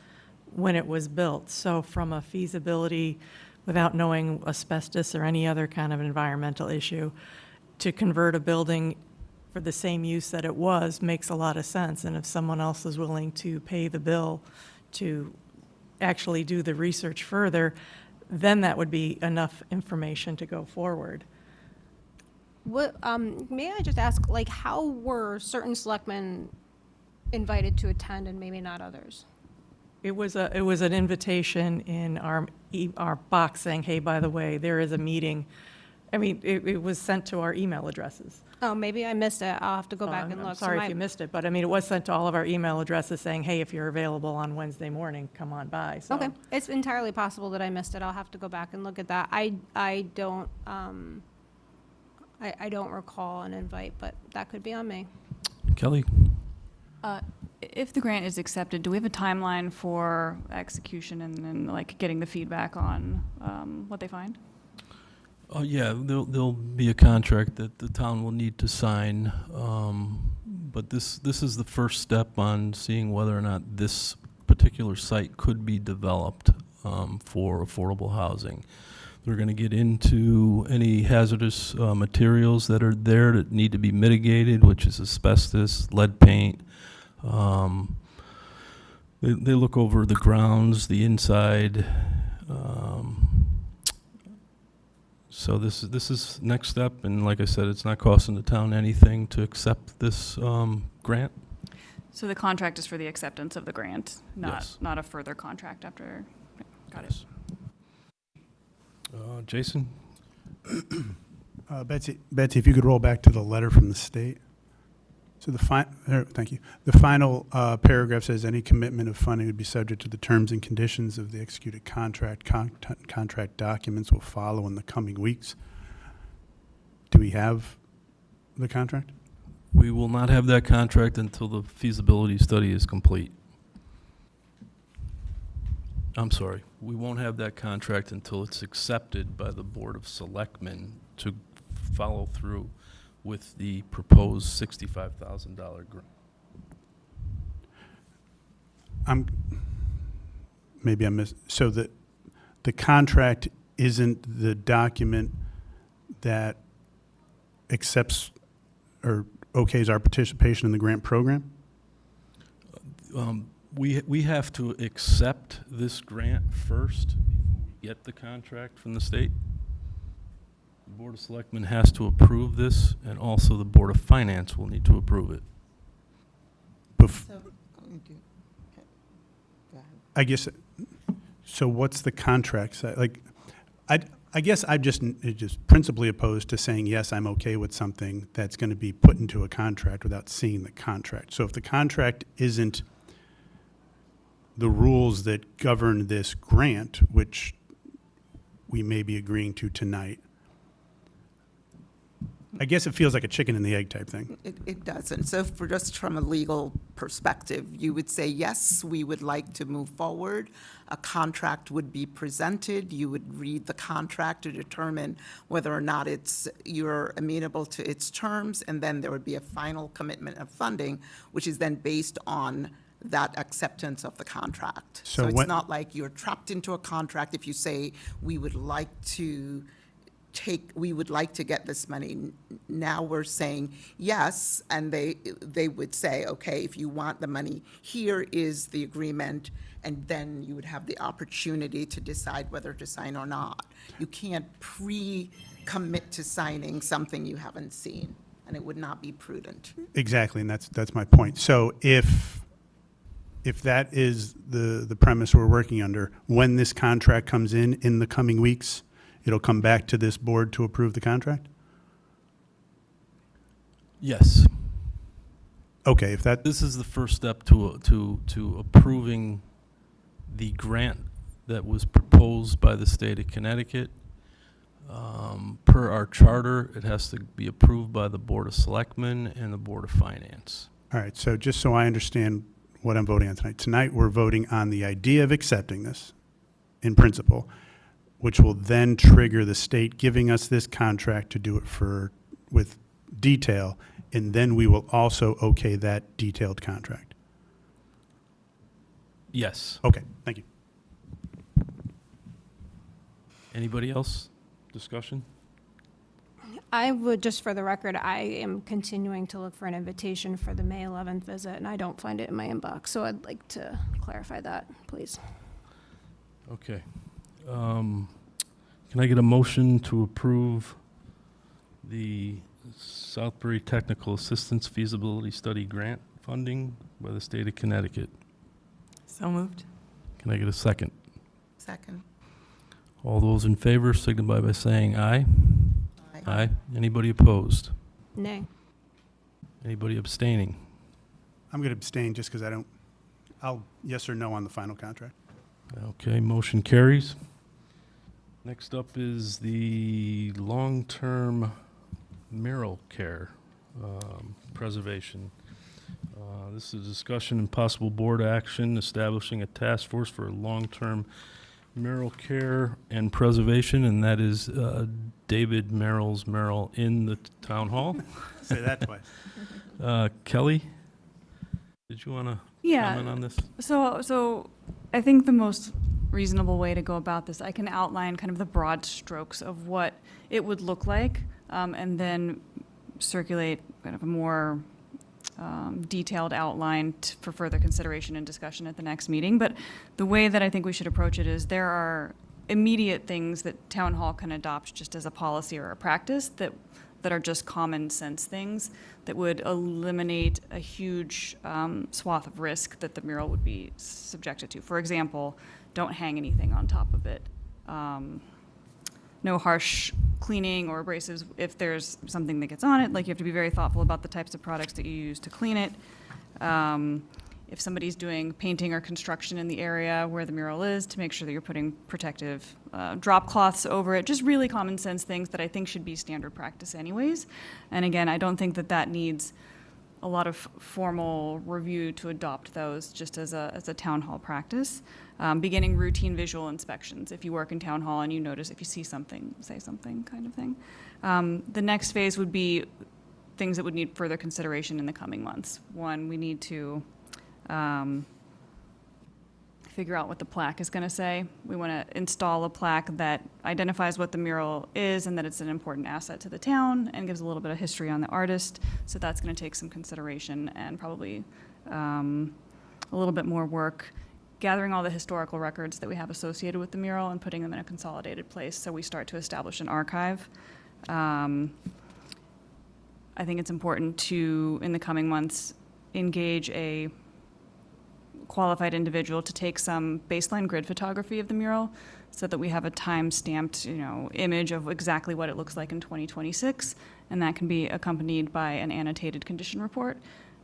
when it was built. So from a feasibility, without knowing asbestos or any other kind of environmental issue, to convert a building for the same use that it was makes a lot of sense. And if someone else is willing to pay the bill to actually do the research further, then that would be enough information to go forward. What, may I just ask, like, how were certain selectmen invited to attend and maybe not others? It was an invitation in our box saying, hey, by the way, there is a meeting. I mean, it was sent to our email addresses. Oh, maybe I missed it. I'll have to go So back I'm- and I'm look. So sorry my- if you missed it, but I mean, it was sent to all of our email addresses saying, hey, if you're available on Wednesday morning, come on by. So Okay, it's entirely possible that I missed it. I'll have to go back and look at that. I don't, I don't recall an invite, but that could be on me. Kelly? If the grant is accepted, do we have a timeline for execution and then like getting the feedback on what they find? Yeah, there'll be a contract that the town will need to sign, but this is the first step on seeing whether or not this particular site could be developed for affordable housing. They're going to get into any hazardous materials that are there that need to be mitigated, which is asbestos, lead paint. They look over the grounds, the inside. So this is next step, and like I said, it's not costing the town anything to accept this grant. So the contract is for the acceptance of the grant, Yes. not a further contract after, got it. Jason? Betsy, if you could roll back to the letter from the state. So thank you. The final paragraph says any commitment of funding would be subject to the terms and conditions of the executed contract. Contract documents will follow in the coming weeks. Do we have the contract? We will not have that contract until the feasibility study is complete. I'm sorry, we won't have that contract until it's accepted by the Board of Selectmen to follow through with the proposed $65,000 grant. Maybe I missed, so the contract isn't the document that accepts or okays our participation in the grant program? We have to accept this grant first before we get the contract from the state. The Board of Selectmen has to approve this, and also the Board of Finance will need to approve it. I guess, so what's the contract say? Like, I guess I'm just principally opposed to saying, yes, I'm okay with something that's going to be put into a contract without seeing the contract. So if the contract isn't the rules that govern this grant, which we may be agreeing to tonight, I guess it feels like a chicken and the egg type thing. It doesn't. So for just from a legal perspective, you would say, yes, we would like to move forward. A contract would be presented. You would read the contract to determine whether or not you're amenable to its terms, and then there would be a final commitment of funding, which is then based on that acceptance of the contract. So So it's when- not like you're trapped into a contract if you say, we would like to get this money. Now we're saying yes, and they would say, okay, if you want the money, here is the agreement, and then you would have the opportunity to decide whether to sign or not. You can't pre-commit to signing something you haven't seen, and it would not be prudent. Exactly, and that's my point. So if that is the premise we're working under, when this contract comes in the coming weeks, it'll come back to this board to approve the contract? Yes. Okay, if that, This is the first step to approving the grant that was proposed by the state of Connecticut. Per our charter, it has to be approved by the Board of Selectmen and the Board of Finance. all right, so just so I understand what I'm voting on tonight. Tonight, we're voting on the idea of accepting this in principle, which will then trigger the state giving us this contract to do it with detail, and then we will also okay that detailed contract. Yes. Okay, thank you. Anybody else? Discussion? I would, just for the record, I am continuing to look for an invitation for the May 11th visit, and I don't find it in my inbox, so I'd like to clarify that, please. Okay. Can I get a motion to approve the Southbury Technical Assistance Feasibility Study Grant funding by the state of Connecticut? So moved. Can I get a second? Second. All those in favor signify by saying aye. Aye. Aye. Anybody opposed? Nay. Anybody abstaining? I'm going to abstain just because I'll yes or no on the final contract. Okay, motion carries. Next up is the long-term mural care preservation. This is a discussion and possible board action establishing a task force for long-term mural care and preservation, and that is David Merrill's mural in the town hall. Say that twice. Kelly, did you want to comment on this? So I think the most reasonable way to go about this, I can outline kind of the broad strokes of what it would look like, and then circulate kind of a more detailed outline for further consideration and discussion at the next meeting. But the way that I think we should approach it is there are immediate things that town hall can adopt just as a policy or a practice that are just common sense things that would eliminate a huge swath of risk that the mural would be subjected to. For example, don't hang anything on top of it. No harsh cleaning or abrasives if there's something that gets on it. Like, you have to be very thoughtful about the types of products that you use to clean it. If somebody's doing painting or construction in the area where the mural is, to make sure that you're putting protective drop cloths over it. Just really common sense things that I think should be standard practice anyways. And again, I don't think that needs a lot of formal review to adopt those just as a town hall practice. Beginning routine visual inspections. If you work in town hall and you notice, if you see something, say something kind of thing. The next phase would be things that would need further consideration in the coming months. One, we need to figure out what the plaque is going to say. We want to install a plaque that identifies what the mural is and that it's an important asset to the town and gives a little bit of history on the artist. So that's going to take some consideration and probably a little bit more work gathering all the historical records that we have associated with the mural and putting them in a consolidated place so we start to establish an archive. I think it's important to, in the coming months, engage a qualified individual to take some baseline grid photography of the mural so that we have a time-stamped, image of exactly what it looks like in 2026, and that can be accompanied by an annotated condition report.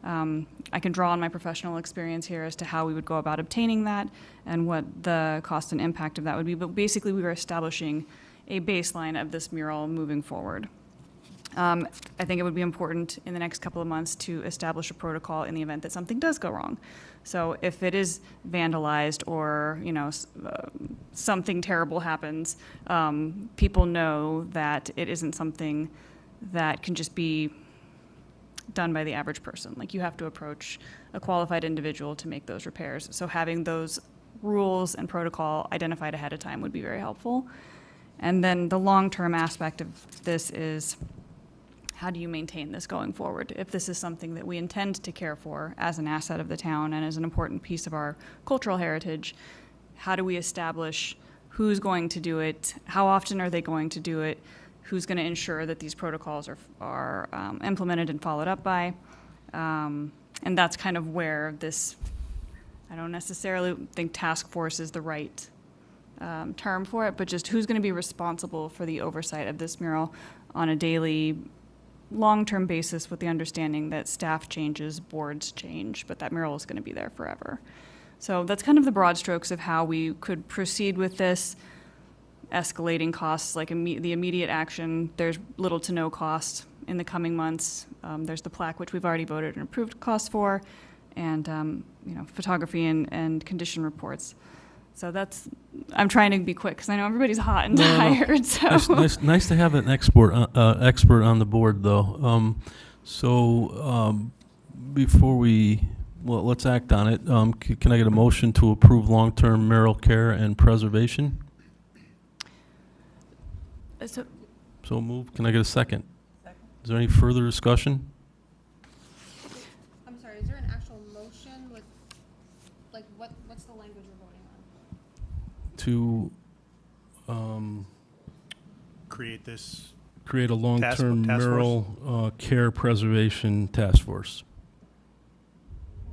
I can draw on my professional experience here as to how we would go about obtaining that and what the cost and impact of that would be, but basically we were establishing a baseline of this mural moving forward. I think it would be important in the next couple of months to establish a protocol in the event that something does go wrong. So if it is vandalized or, something terrible happens, people know that it isn't something that can just be done by the average person. Like, you have to approach a qualified individual to make those repairs. So having those rules and protocol identified ahead of time would be very helpful. And then the long-term aspect of this is, how do you maintain this going forward? If this is something that we intend to care for as an asset of the town and as an important piece of our cultural heritage, how do we establish who's going to do it? How often are they going to do it? Who's going to ensure that these protocols are implemented and followed up by? And that's kind of where this, I don't necessarily think task force is the right term for it, but just who's going to be responsible for the oversight of this mural on a daily, long-term basis, with the understanding that staff changes, boards change, but that mural is going to be there forever. So that's kind of the broad strokes of how we could proceed with this. Escalating costs, like the immediate action, there's little to no cost in the coming months. There's the plaque, which we've already voted and approved costs for, and, photography and condition reports. So I'm trying to be quick, because I know everybody's hot and tired, so. Nice to have an expert on the board, though. Before let's act on it. Can I get a motion to approve long-term marital care and preservation? So, So moved. Can I get a second? Is there any further discussion? I'm sorry, is there an actual motion with, like, what's the language we're voting on? To Create this, create a long-term task force? marital care preservation task force.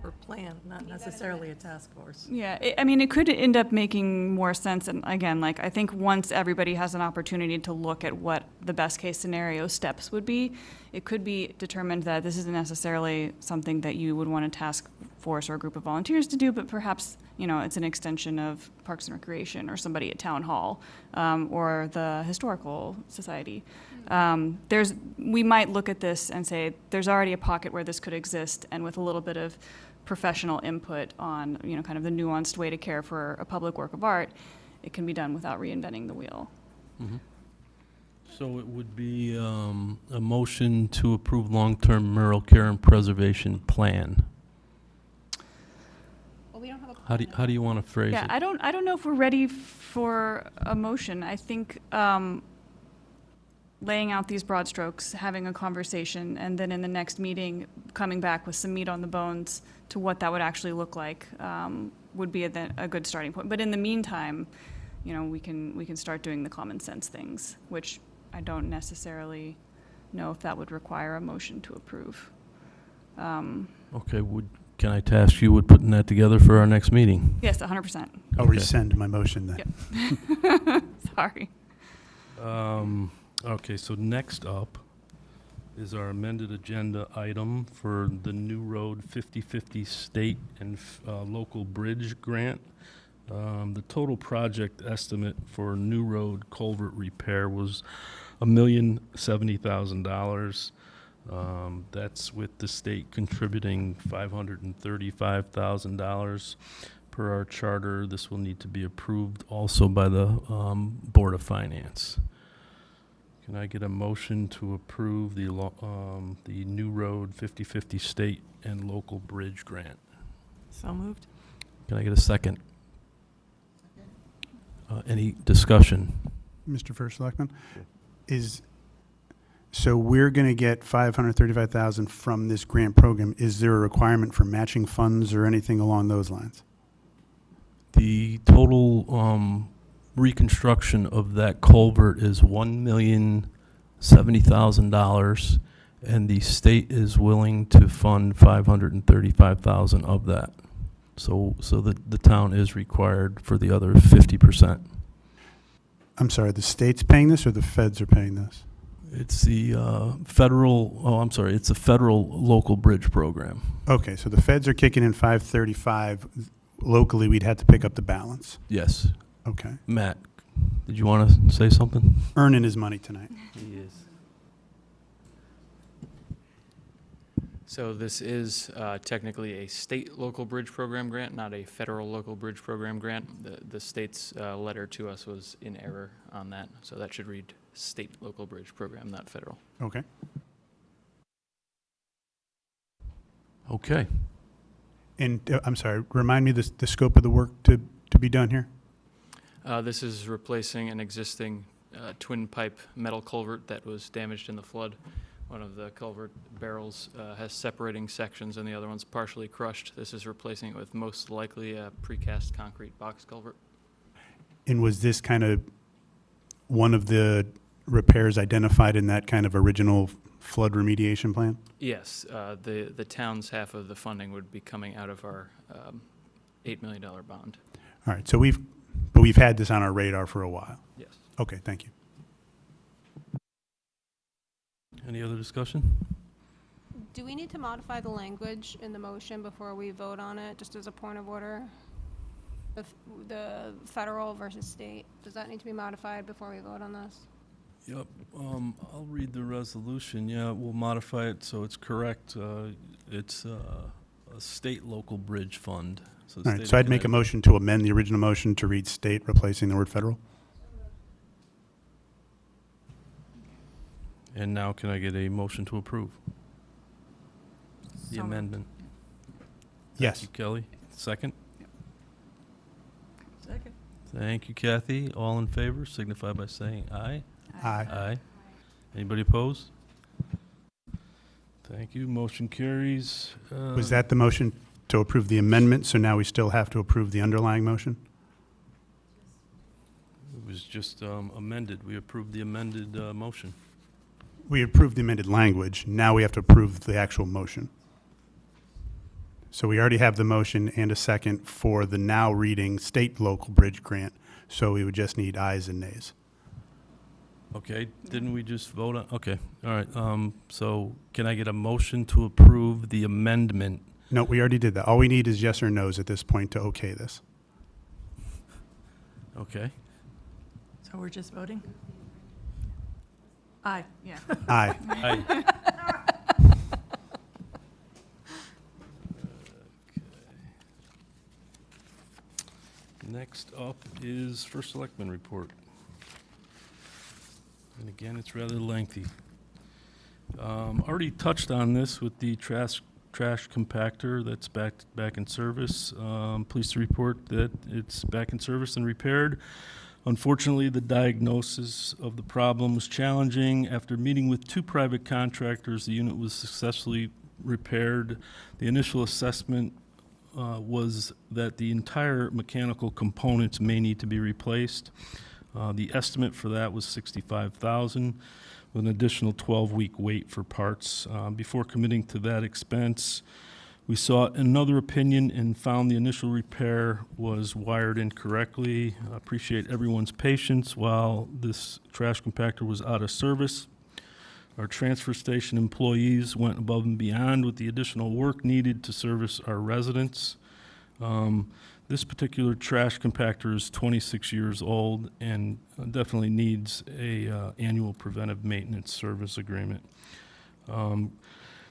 Or plan, not necessarily a task force. yeah, it could end up making more sense, and again, I think once everybody has an opportunity to look at what the best-case scenario steps would be, it could be determined that this isn't necessarily something that you would want a task force or a group of volunteers to do, but perhaps, it's an extension of Parks and Recreation or somebody at Town Hall, or the Historical Society. We might look at this and say, there's already a pocket where this could exist, and with a little bit of professional input on, kind of the nuanced way to care for a public work of art, it can be done without reinventing the wheel. So it would be a motion to approve long-term marital care and preservation plan. Well, we don't have a. How do you want to phrase Yeah, it? I don't know if we're ready for a motion. I think laying out these broad strokes, having a conversation, and then in the next meeting, coming back with some meat on the bones to what that would actually look like, would be a good starting point. But in the meantime, we can start doing the common sense things, which I don't necessarily know if that would require a motion to approve. Okay, can I task you with putting that together for our next meeting? Yes, 100%. I'll Okay. rescind my motion then. Yep. Sorry. Okay, so next up is our amended agenda item for the New Road 50/50 state and local bridge grant. The total project estimate for New Road culvert repair was $1,070,000. That's with the state contributing $535,000 per our charter. This will need to be approved also by the Board of Finance. Can I get a motion to approve the New Road 50/50 state and local bridge grant? So moved. Can I get a second? Any discussion? Mr. First Selectman, so we're going to get $535,000 from this grant program. Is there a requirement for matching funds or anything along those lines? The total reconstruction of that culvert is $1,070,000, and the state is willing to fund $535,000 of that. So the town is required for the other 50%. I'm sorry, the state's paying this or the feds are paying this? It's the it's a federal local bridge program. Okay, so the feds are kicking in 535. Locally, we'd have to pick up the balance. Yes. Okay. Matt, did you want to say something? Earning his money tonight. He is. So this is technically a state local bridge program grant, not a federal local bridge program grant. The state's letter to us was in error on that, so that should read state local bridge program, not federal. Okay. Okay. And I'm sorry, remind me the scope of the work to be done here? This is replacing an existing twin pipe metal culvert that was damaged in the flood. One of the culvert barrels has separating sections and the other one's partially crushed. This is replacing it with most likely a precast concrete box culvert. And was this kind of one of the repairs identified in that kind of original flood remediation plan? Yes, the town's half of the funding would be coming out of our $8 million bond. All right, so we've had this on our radar for a while. Yes. Okay, thank you. Any other discussion? Do we need to modify the language in the motion before we vote on it, just as a point of order? The federal versus state, does that need to be modified before we vote on this? Yep. I'll read the resolution. Yeah, we'll modify it so it's correct. It's a state local bridge fund. the All state right, of so I'd make a Connecticut. motion to amend the original motion to read state, replacing the word federal. And now can I get a motion to approve the So moved. amendment? Yes. Thank you, Kelly. Second? Second. Thank you, Kathy. All in favor signify by saying aye. Aye. Aye. Anybody opposed? Thank you. Motion carries. Was that the motion to approve the amendment, so now we still have to approve the underlying motion? It was just amended. We approved the amended motion. We approved the amended language, now we have to approve the actual motion. So we already have the motion and a second for the now reading state local bridge grant, so we would just need ayes and nays. Okay, didn't we just vote on, okay, all right. So can I get a motion to approve the amendment? No, we already did that. All we need is yes or no's at this point to okay this. Okay. So we're just voting? Aye. Yeah. Aye. Aye. Next up is First Selectman report. And again, it's rather lengthy. Already touched on this with the trash compactor that's back in service. Pleased to report that it's back in service and repaired. Unfortunately, the diagnosis of the problem was challenging. After meeting with 2 private contractors, the unit was successfully repaired. The initial assessment was that the entire mechanical components may need to be replaced. The estimate for that was $65,000 with an additional 12-week wait for parts. Before committing to that expense, we sought another opinion and found the initial repair was wired incorrectly. I appreciate everyone's patience while this trash compactor was out of service. Our transfer station employees went above and beyond with the additional work needed to service our residents. This particular trash compactor is 26 years old and definitely needs a annual preventive maintenance service agreement.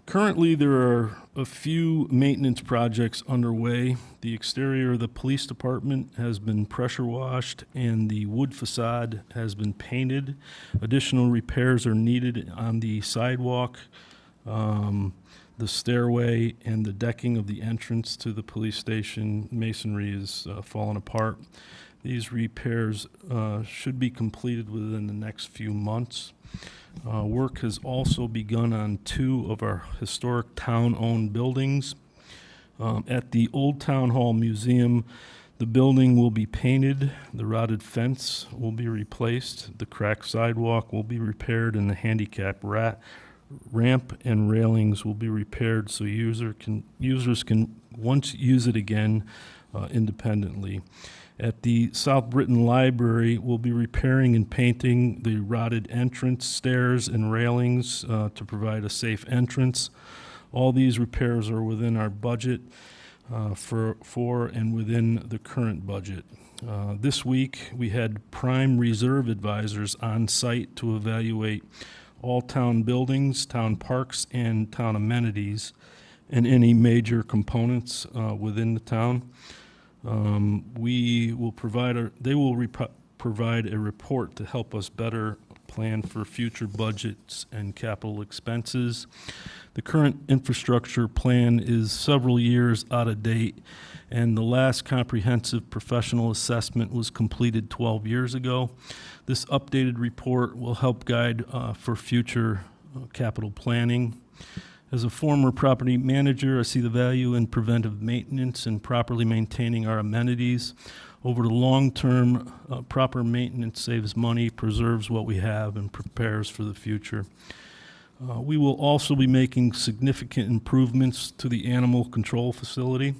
Currently, there are a few maintenance projects underway. The exterior of the police department has been pressure washed and the wood facade has been painted. Additional repairs are needed on the sidewalk, the stairway, and the decking of the entrance to the police station. Masonry is falling apart. These repairs should be completed within the next few months. Work has also begun on 2 of our historic town-owned buildings. At the Old Town Hall Museum, the building will be painted, the rotted fence will be replaced, the cracked sidewalk will be repaired, and the handicap ramp and railings will be repaired so users can once use it again independently. At the South Britain Library, we'll be repairing and painting the rotted entrance stairs and railings to provide a safe entrance. All these repairs are within our budget for and within the current budget. This week, we had prime reserve advisors on site to evaluate all town buildings, town parks, and town amenities, and any major components within the town. They will provide a report to help us better plan for future budgets and capital expenses. The current infrastructure plan is several years out of date, and the last comprehensive professional assessment was completed 12 years ago. This updated report will help guide for future capital planning. As a former property manager, I see the value in preventive maintenance and properly maintaining our amenities. Over the long term, proper maintenance saves money, preserves what we have, and prepares for the future. We will also be making significant improvements to the animal control facility.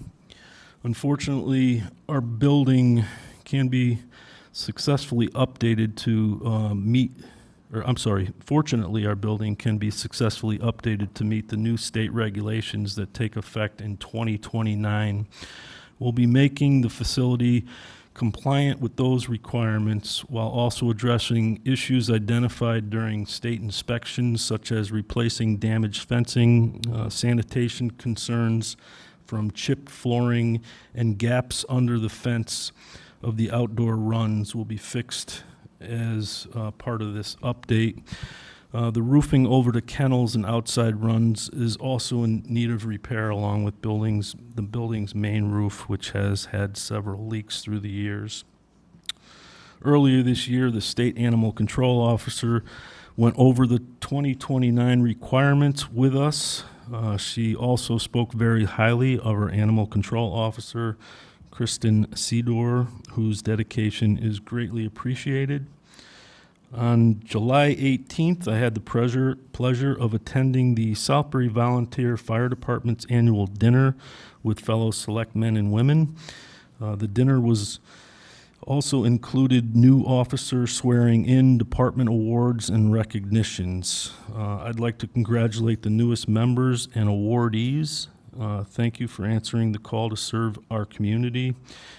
Unfortunately, our building can be successfully updated to fortunately, our building can be successfully updated to meet the new state regulations that take effect in 2029. We'll be making the facility compliant with those requirements while also addressing issues identified during state inspections, such as replacing damaged fencing, sanitation concerns, from chipped flooring and gaps under the fence of the outdoor runs will be fixed as part of this update. The roofing over the kennels and outside runs is also in need of repair, along with the building's main roof, which has had several leaks through the years. Earlier this year, the state animal control officer went over the 2029 requirements with us. She also spoke very highly of our animal control officer, Kristen Sedor, whose dedication is greatly appreciated. On July 18th, I had the pleasure of attending the Southbury Volunteer Fire Department's annual dinner with fellow selectmen and women. The dinner was also included new officer swearing in, department awards, and recognitions. I'd like to congratulate the newest members and awardees. Thank you for answering the call to serve our community.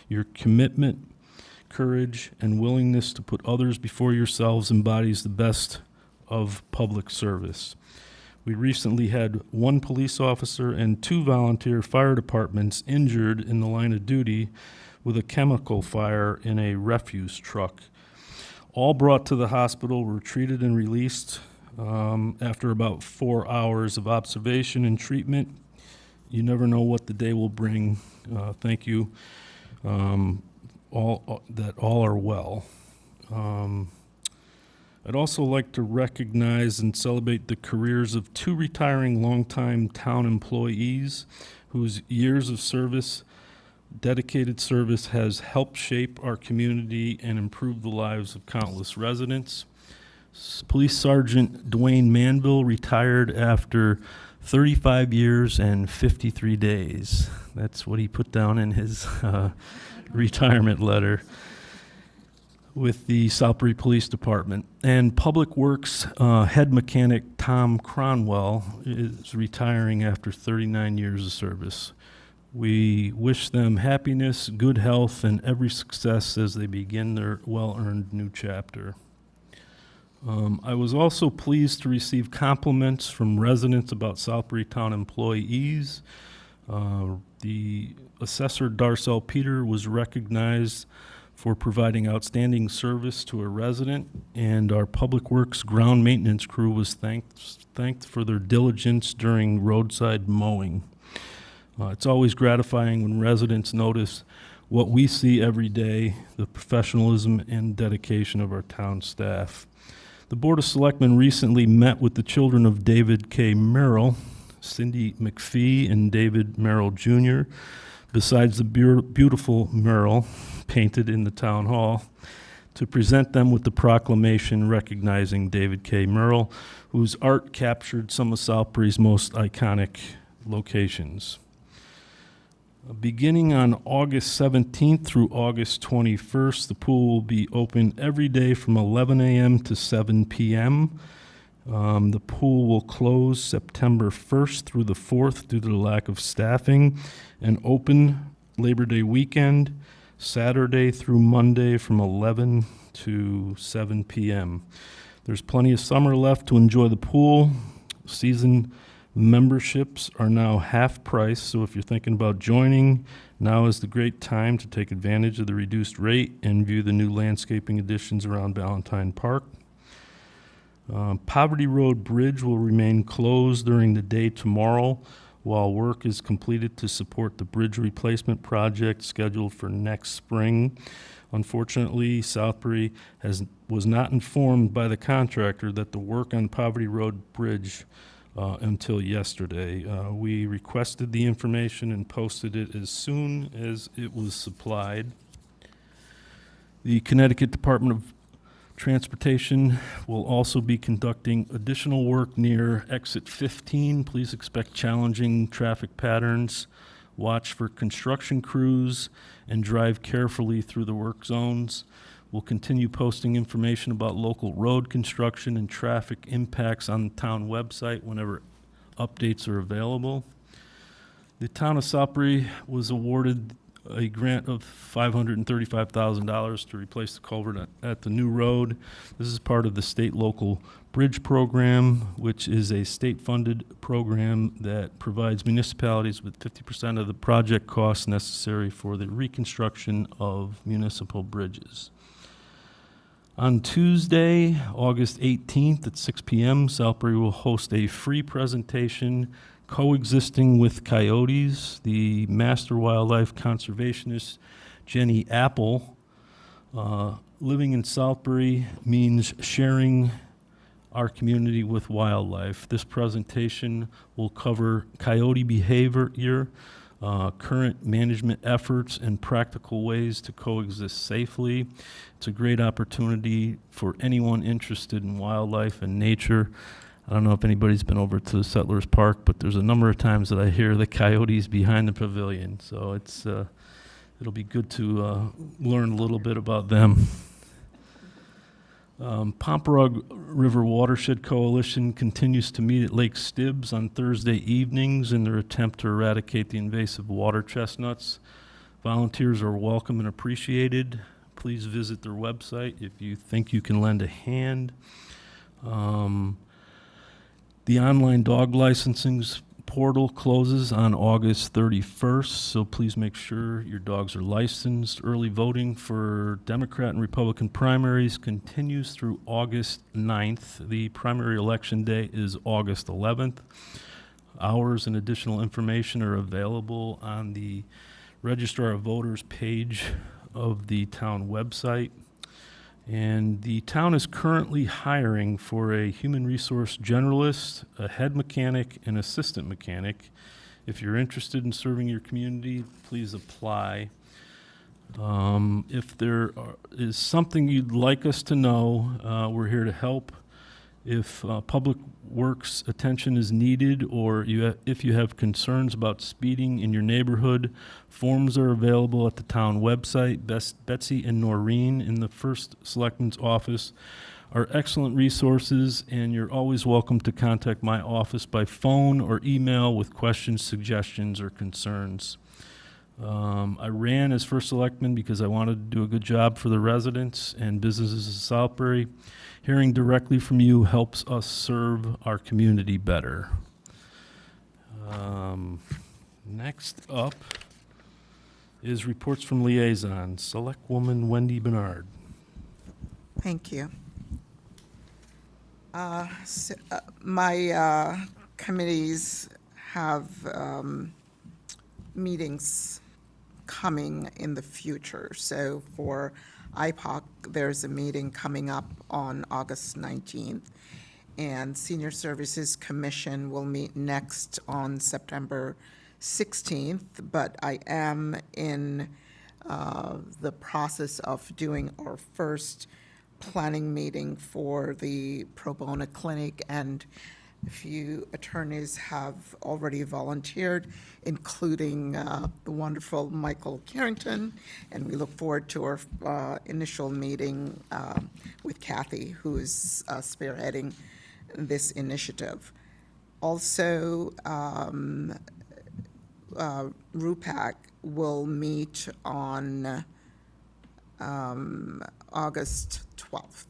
Your commitment, courage, and willingness to put others before yourselves embodies the best of public service. We recently had one police officer and 2 volunteer fire departments injured in the line of duty with a chemical fire in a refuse truck. All brought to the hospital were treated and released after about 4 hours of observation and treatment. You never know what the day will bring. Thank you. That all are well. I'd also like to recognize and celebrate the careers of 2 retiring longtime town employees whose years of service, dedicated service, has helped shape our community and improve the lives of countless residents. Police Sergeant Dwayne Manville retired after 35 years and 53 days. That's what he put down in his retirement letter with the Southbury Police Department. And Public Works head mechanic Tom Cronwell is retiring after 39 years of service. We wish them happiness, good health, and every success as they begin their well-earned new chapter. I was also pleased to receive compliments from residents about Southbury Town employees. The assessor Darcel Peter was recognized for providing outstanding service to a resident, and our Public Works ground maintenance crew was thanked for their diligence during roadside mowing. It's always gratifying when residents notice what we see every day, the professionalism and dedication of our town staff. The Board of Selectmen recently met with the children of David K. Merrill, Cindy McPhee, and David Merrill Jr., besides the beautiful mural painted in the town hall, to present them with the proclamation recognizing David K. Merrill, whose art captured some of Southbury's most iconic locations. Beginning on August 17th through August 21st, the pool will be open every day from 11 a.m. to 7 p.m. The pool will close September 1st through the 4th due to the lack of staffing, and open Labor Day weekend, Saturday through Monday from 11 to 7 p.m. There's plenty of summer left to enjoy the pool. Season memberships are now half price, so if you're thinking about joining, now is the great time to take advantage of the reduced rate and view the new landscaping additions around Ballantyne Park. Poverty Road Bridge will remain closed during the day tomorrow while work is completed to support the bridge replacement project scheduled for next spring. Unfortunately, Southbury was not informed by the contractor that the work on Poverty Road Bridge until yesterday. We requested the information and posted it as soon as it was supplied. The Connecticut Department of Transportation will also be conducting additional work near exit 15. Please expect challenging traffic patterns. Watch for construction crews and drive carefully through the work zones. We'll continue posting information about local road construction and traffic impacts on the town website whenever updates are available. The town of Southbury was awarded a grant of $535,000 to replace the culvert at the new road. This is part of the state local bridge program, which is a state-funded program that provides municipalities with 50% of the project costs necessary for the reconstruction of municipal bridges. On Tuesday, August 18th at 6 p.m., Southbury will host a free presentation, Coexisting with Coyotes. The master wildlife conservationist, Jenny Apple. Living in Southbury means sharing our community with wildlife. This presentation will cover coyote behavior, current management efforts, and practical ways to coexist safely. It's a great opportunity for anyone interested in wildlife and nature. I don't know if anybody's been over to Settlers Park, but there's a number of times that I hear the coyotes behind the pavilion. So it'll be good to learn a little bit about them. Pomperaug River Watershed Coalition continues to meet at Lake Stibbs on Thursday evenings in their attempt to eradicate the invasive water chestnuts. Volunteers are welcome and appreciated. Please visit their website if you think you can lend a hand. The online dog licensing portal closes on August 31st, so please make sure your dogs are licensed. Early voting for Democrat and Republican primaries continues through August 9th. The primary election day is August 11th. Hours and additional information are available on the Registrar of Voters page of the town website. And the town is currently hiring for a human resource generalist, a head mechanic, and assistant mechanic. If you're interested in serving your community, please apply. If there is something you'd like us to know, we're here to help. If public works attention is needed, or if you have concerns about speeding in your neighborhood, forms are available at the town website. Betsy and Noreen in the First Selectman's office are excellent resources, and you're always welcome to contact my office by phone or email with questions, suggestions, or concerns. I ran as First Selectman because I wanted to do a good job for the residents and businesses of Southbury. Hearing directly from you helps us serve our community better. Next up is reports from liaisons. Selectwoman Wendy Bernard. Thank you. My committees have meetings coming in the future. So for IPOC, there's a meeting coming up on August 19th, and Senior Services Commission will meet next on September 16th, but I am in the process of doing our first planning meeting for the pro bono clinic, and a few attorneys have already volunteered, including the wonderful Michael Carrington, and we look forward to our initial meeting with Kathy, who is spearheading this initiative. Also, RUPAC will meet on August 12th,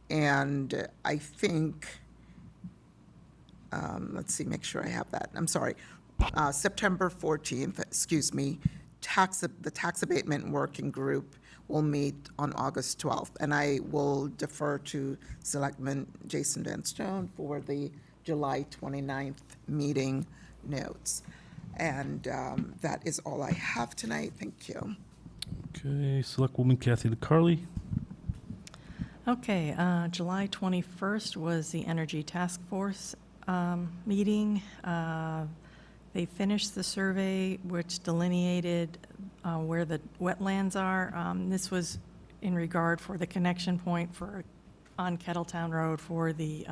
and I think let's see, make sure I have that. I'm sorry. September 14th, excuse me, the tax abatement working group will meet on August 12th, and I will defer to Selectman Jason Van Stone for the July 29th meeting notes. And that is all I have tonight. Thank you. Okay, Selectwoman Kathy DeCarly. Okay, July 21st was the Energy Task Force meeting. They finished the survey, which delineated where the wetlands are. This was in regard for the connection point on Kettletown Road for the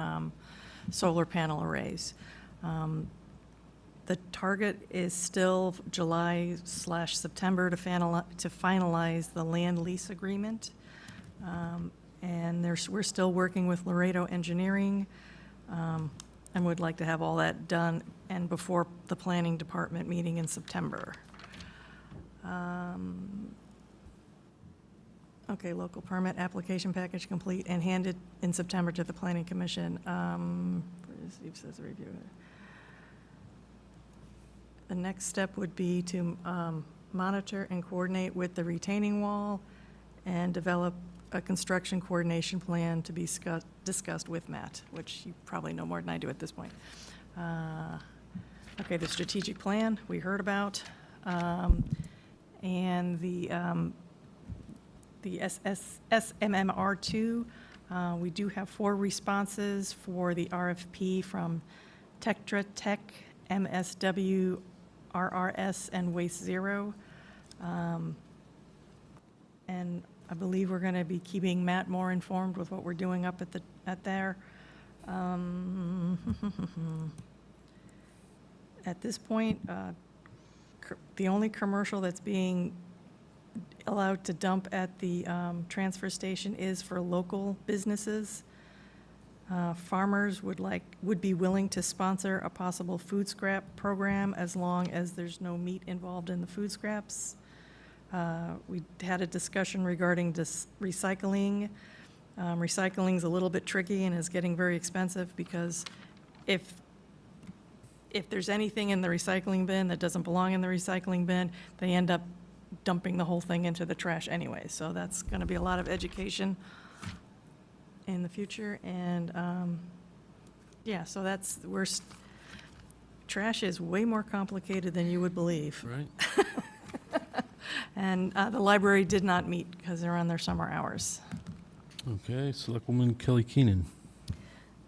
solar panel arrays. The target is still July/September to finalize the land lease agreement. And we're still working with Laredo Engineering, and would like to have all that done and before the planning department meeting in September. Okay, local permit application package complete and handed in September to the planning commission. Receive says review. The next step would be to monitor and coordinate with the retaining wall and develop a construction coordination plan to be discussed with Matt, which you probably know more than I do at this point. Okay, the strategic plan we heard about, and the SMMR2. We do have 4 responses for the RFP from Tetra Tech, MSW, RRS, and Waste Zero. And I believe we're going to be keeping Matt more informed with what we're doing up at there. At this point, the only commercial that's being allowed to dump at the transfer station is for local businesses. Farmers would be willing to sponsor a possible food scrap program as long as there's no meat involved in the food scraps. We had a discussion regarding recycling. Recycling's a little bit tricky and is getting very expensive because if there's anything in the recycling bin that doesn't belong in the recycling bin, they end up dumping the whole thing into the trash anyway. So that's going to be a lot of education in the future. And yeah, so trash is way more complicated than you would believe. Right? And the library did not meet because they're on their summer hours. Okay, Selectwoman Kelly Keenan.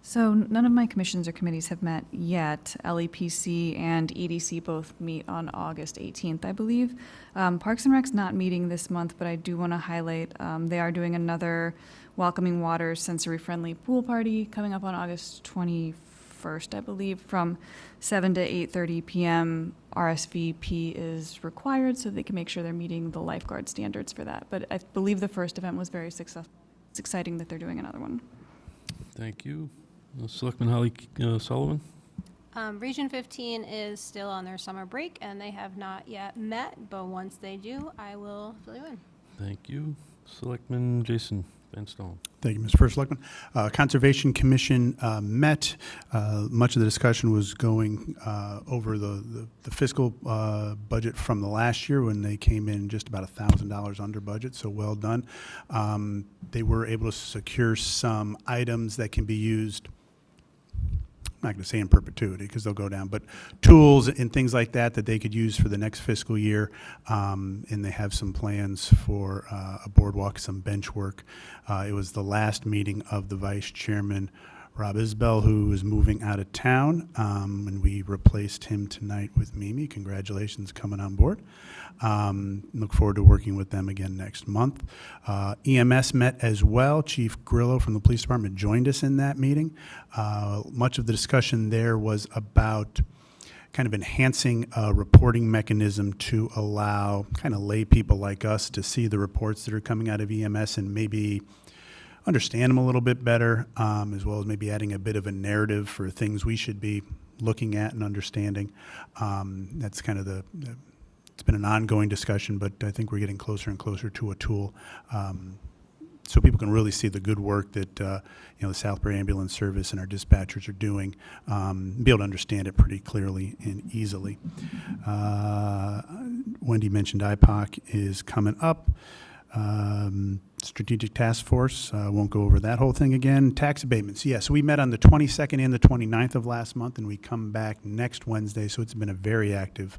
So none of my commissions or committees have met yet. LEPC and EDC both meet on August 18th, I believe. Parks and Rec's not meeting this month, but I do want to highlight they are doing another Welcoming Waters sensory-friendly pool party coming up on August 21st, I believe, from 7 to 8:30 p.m. RSVP is required so they can make sure they're meeting the lifeguard standards for that. But I believe the first event was very successful. It's exciting that they're doing another one. Thank you. Selectman Holly Sullivan. Region 15 is still on their summer break, and they have not yet met, but once they do, I will fill you in. Thank you. Selectman Jason Van Stone. Thank you, Mr. First Selectman. Conservation Commission met. Much of the discussion was going over the fiscal budget from the last year when they came in just about $1,000 under budget, so well done. They were able to secure some items that can be used, I'm not going to say in perpetuity because they'll go down, but tools and things like that they could use for the next fiscal year. And they have some plans for a boardwalk, some bench work. It was the last meeting of the Vice Chairman, Rob Isbell, who is moving out of town, and we replaced him tonight with Mimi. Congratulations coming on board. Look forward to working with them again next month. EMS met as well. Chief Grillo from the police department joined us in that meeting. Much of the discussion there was about kind of enhancing a reporting mechanism to allow kind of lay people like us to see the reports that are coming out of EMS and maybe understand them a little bit better, as well as maybe adding a bit of a narrative for things we should be looking at and understanding. That's kind of it's been an ongoing discussion, but I think we're getting closer and closer to a tool so people can really see the good work that the Southbury Ambulance Service and our dispatchers are doing, be able to understand it pretty clearly and easily. Wendy mentioned IPOC is coming up. Strategic Task Force, won't go over that whole thing again. Tax abatements, yes, we met on the 22nd and the 29th of last month, and we come back next Wednesday, so it's been a very active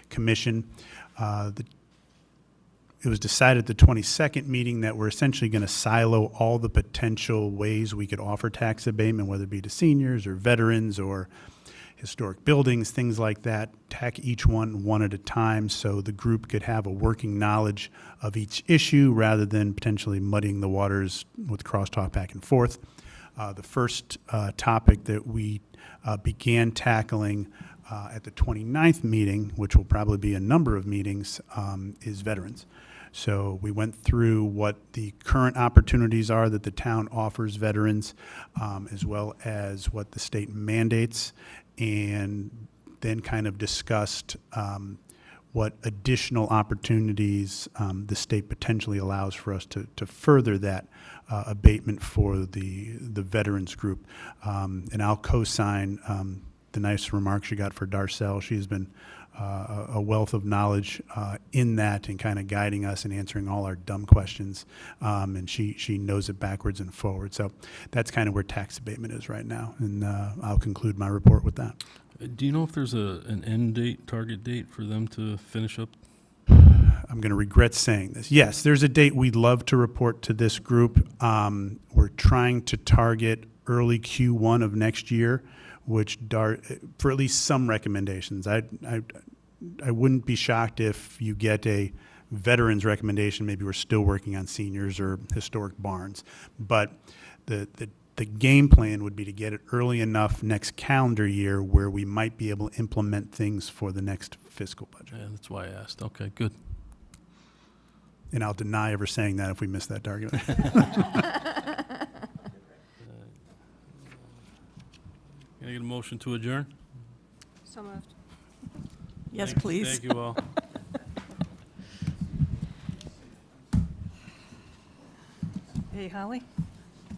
commission. It was decided at the 22nd meeting that we're essentially going to silo all the potential ways we could offer tax abatement, whether it be to seniors or veterans or historic buildings, things like that, tack each one at a time so the group could have a working knowledge of each issue rather than potentially muddying the waters with crosstalk back and forth. The first topic that we began tackling at the 29th meeting, which will probably be a number of meetings, is veterans. So we went through what the current opportunities are that the town offers veterans, as well as what the state mandates, and then kind of discussed what additional opportunities the state potentially allows for us to further that abatement for the veterans group. And I'll co-sign the nice remarks you got for Darcel. She's been a wealth of knowledge in that and kind of guiding us and answering all our dumb questions. And she knows it backwards and forwards. So that's kind of where tax abatement is right now. And I'll conclude my report with that. Do you know if there's an end date, target date for them to finish up? I'm going to regret saying this. Yes, there's a date we'd love to report to this group. We're trying to target early Q1 of next year, which for at least some recommendations. I wouldn't be shocked if you get a veterans recommendation. Maybe we're still working on seniors or historic barns, but the game plan would be to get it early enough next calendar year where we might be able to implement things for the next fiscal budget. Yeah, that's why I asked. Okay, good. And I'll deny ever saying that if we miss that target. Can I get a motion to adjourn? So moved. Yes, Thank- please. Thank you all. Hey, Holly?